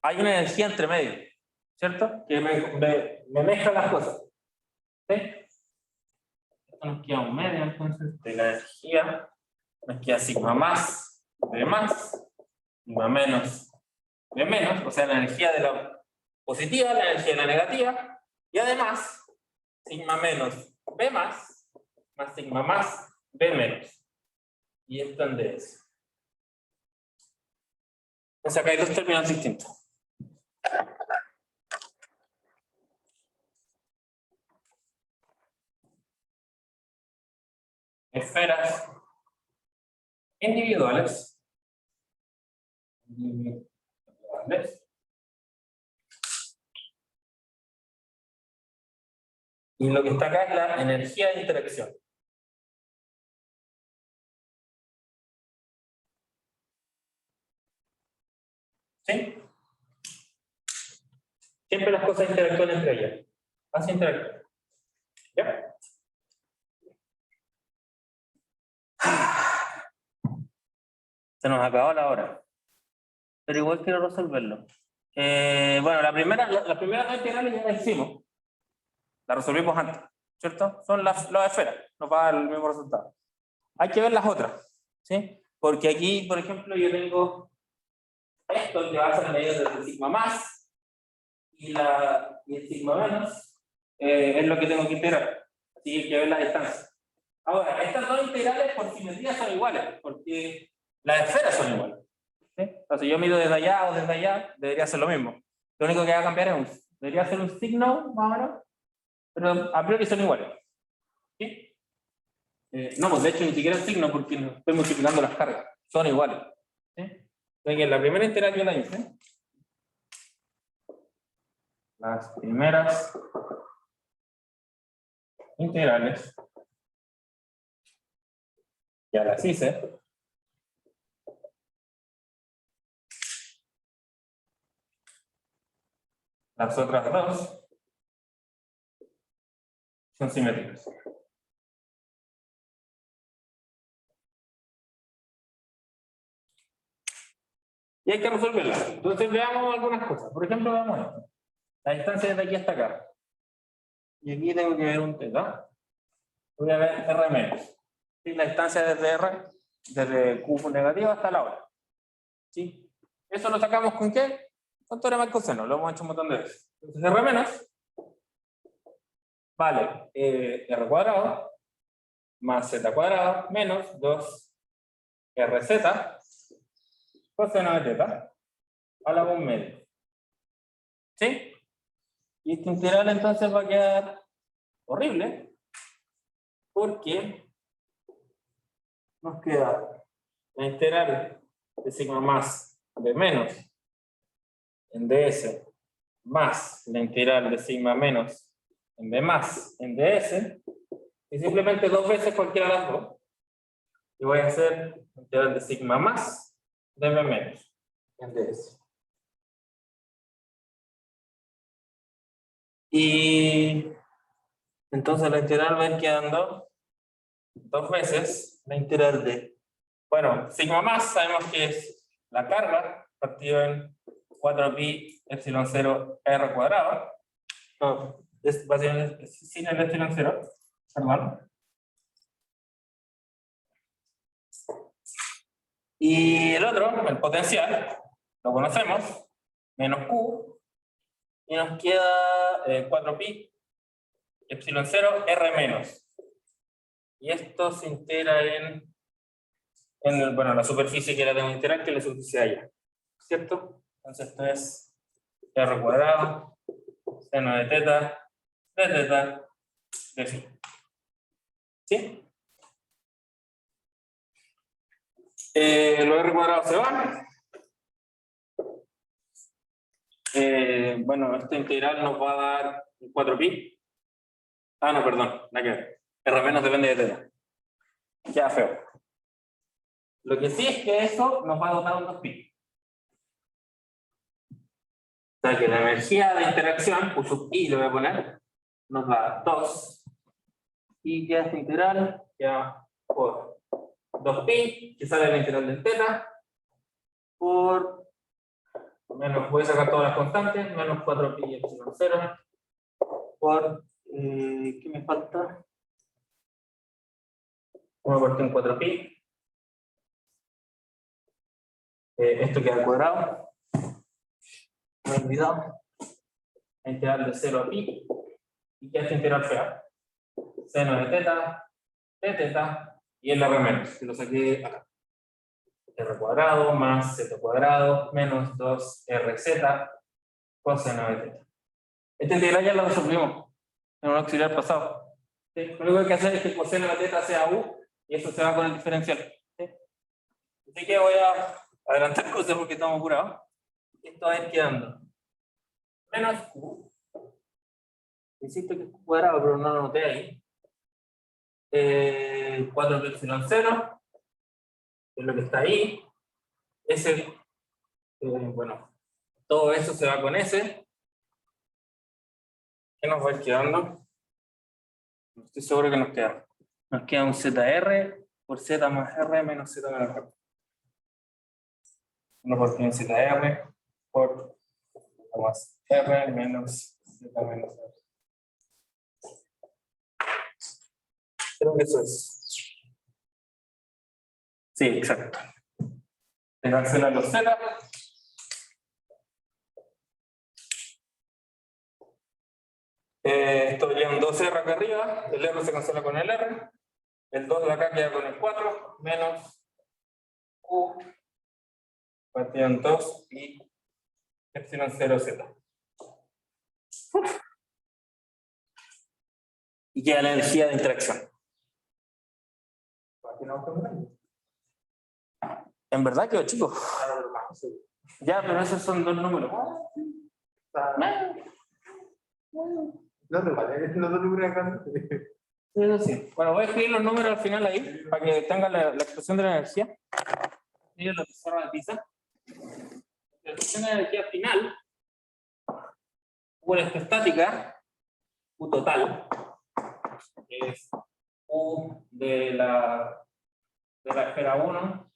Hay una energía entre medio, ¿cierto? Que me mezcla las cosas. ¿Sí? Esto nos queda un medio, entonces, de la energía. Nos queda sigma más, B más, sigma menos, B menos, o sea, la energía de la positiva, la energía de la negativa, y además, sigma menos, B más sigma más, B menos. Y esto en DS. O sea, acá hay dos términos distintos. Esferas individuales. Y lo que está acá es la energía de interacción. ¿Sí? Siempre las cosas interactúan entre ellas. Así interactúan. ¿Ya? Se nos acabó la hora. Pero igual quiero resolverlo. Bueno, las primeras dos integrales ya las hicimos. Las resolvimos antes, ¿cierto? Son las esferas, nos va a dar el mismo resultado. Hay que ver las otras, ¿sí? Porque aquí, por ejemplo, yo tengo esto que va a ser medido desde el sigma más y el sigma menos es lo que tengo que integrar. Así que hay que ver la distancia. Ahora, estas dos integrales por simetría son iguales, porque las esferas son iguales. ¿Sí? Entonces yo mido desde allá o desde allá, debería ser lo mismo. Lo único que va a cambiar es debería ser un signo, más o menos, pero a priori son iguales. ¿Sí? No, pues de hecho ni siquiera el signo, porque no estoy multiplicando las cargas, son iguales. ¿Sí? Entonces, la primera integral yo la hice. Las primeras integrales ya las hice. Las otras dos son simétricas. Y hay que resolverlas. Entonces veamos algunas cosas. Por ejemplo, veamos esto. La distancia desde aquí hasta acá. Y aquí tengo que ver un θ. Voy a ver R menos. ¿Sí? La distancia desde R, desde Q negativo hasta la hora. ¿Sí? ¿Eso lo sacamos con qué? Con teorema del coseno. Lo hemos hecho un montón de veces. Entonces R menos vale R cuadrado más Z cuadrado menos 2RZ coseno de θ a la 1 medio. ¿Sí? Y este integral entonces va a quedar horrible porque nos queda la integral de sigma más de menos en ds más la integral de sigma menos en b más en ds y simplemente dos veces cualquiera de las dos. Y voy a hacer la integral de sigma más de b menos en ds. Y entonces la integral va a ir quedando dos veces la integral de, bueno, sigma más sabemos que es la carga partido en 4pi epsilon 0 r cuadrado. No, es básicamente sin el epsilon 0, perdón. Y el otro, el potencial, lo conocemos, menos q, y nos queda 4pi epsilon 0 r menos. Y esto se integra en bueno, la superficie que la tengo integral, que es la superficie de allá. ¿Cierto? Entonces esto es r cuadrado, seno de θ, de phi. ¿Sí? Los r cuadrados se van. Bueno, esta integral nos va a dar 4pi. Ah, no, perdón, nada que ver. R menos depende de θ. Queda feo. Lo que sí es que eso nos va a dotar un 2pi. O sea que la energía de interacción, pues sub i lo voy a poner, nos da 2. Y queda esta integral, queda por 2pi, que sale la integral del θ, por menos, voy a sacar todas las constantes, menos 4pi epsilon 0, por, ¿qué me falta? 1 parte en 4pi. Esto queda al cuadrado. Me he olvidado. La integral de 0 a pi. Y queda esta integral fea. Seno de θ, y el r menos, que lo saqué acá. R cuadrado más z cuadrado menos 2rz coseno de θ. Esta integral ya la resolvimos en un auxiliar pasado. ¿Sí? Lo único que hay que hacer es que el coseno de θ sea u y eso se va con el diferencial. ¿Sí? Así que voy a adelantar cosas porque estamos apurados. Esto va a ir quedando menos q. Insisto que es q cuadrado, pero no lo noté ahí. 4 epsilon 0, es lo que está ahí. S, bueno, todo eso se va con S. ¿Qué nos va a ir quedando? No estoy seguro que nos queda. Nos queda un ZR por Z más R menos Z menos R. 1 por 1 ZR por más R menos Z menos R. Creo que eso es. Sí, exacto. Se cancelan los Z. Esto lleva un 2R acá arriba, el R se cancela con el R, el 2 de acá queda con el 4, menos Q, partido en 2 y epsilon 0Z. Y queda la energía de interacción. En verdad quedó chico. Ya, pero esos son dos números. No, no, vale, es los dos números acá. Eso sí. Bueno, voy a escribir los números al final ahí, para que tengan la expresión de la energía. Miren la pizarra de pizza. La expresión de la energía final, U electrostática, U total, es U de la esfera 1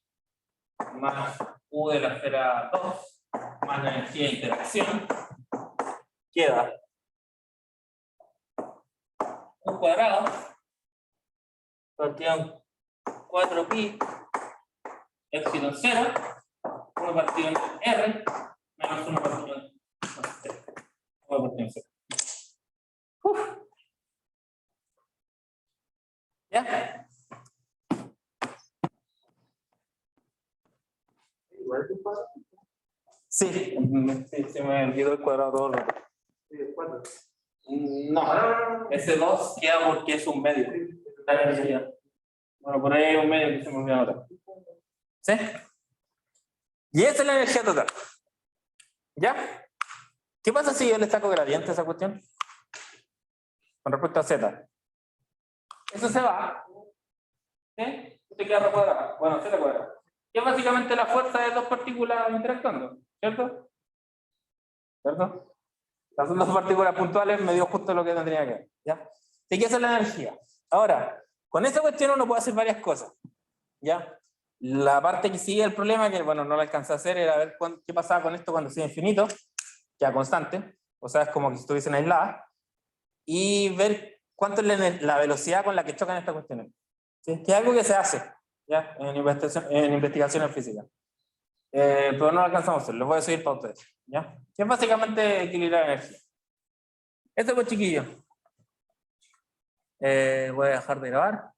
más U de la esfera 2 más la energía de interacción, queda U cuadrado partido en 4pi epsilon 0, 1 partido en R menos 1 partido en 0. 1 partido en 0. ¿Ya? Igual que cuatro. Sí, se me olvidó el cuadrado todo lo rato. Sí, cuatro. No, ese 2 queda porque es un medio. La energía. Bueno, por ahí hay un medio que se me olvidó ahora. ¿Sí? Y esa es la energía total. ¿Ya? ¿Qué pasa si yo le saco gradiente a esa cuestión? Con respecto a Z. Eso se va. ¿Sí? Esto queda R cuadrado. Bueno, Z cuadrado. Que es básicamente la fuerza de dos partículas interactuando. ¿Cierto? ¿Cierto? Las dos partículas puntuales me dio justo lo que tendría que ver. ¿Ya? Así que esa es la energía. Ahora, con esta cuestión uno puede hacer varias cosas. ¿Ya? La parte que sigue el problema, que bueno, no la alcancé a hacer, era ver qué pasaba con esto cuando sea infinito, ya constante, o sea, es como que estuviesen aisladas, y ver cuánto es la velocidad con la que chocan estas cuestiones. ¿Sí? Que es algo que se hace, ¿ya? En investigación en física. Pero no lo alcanzamos a hacer, lo voy a seguir para ustedes. ¿Ya? Que es básicamente equilibrar energía. Esto pues, chiquillos. Voy a dejar de grabar.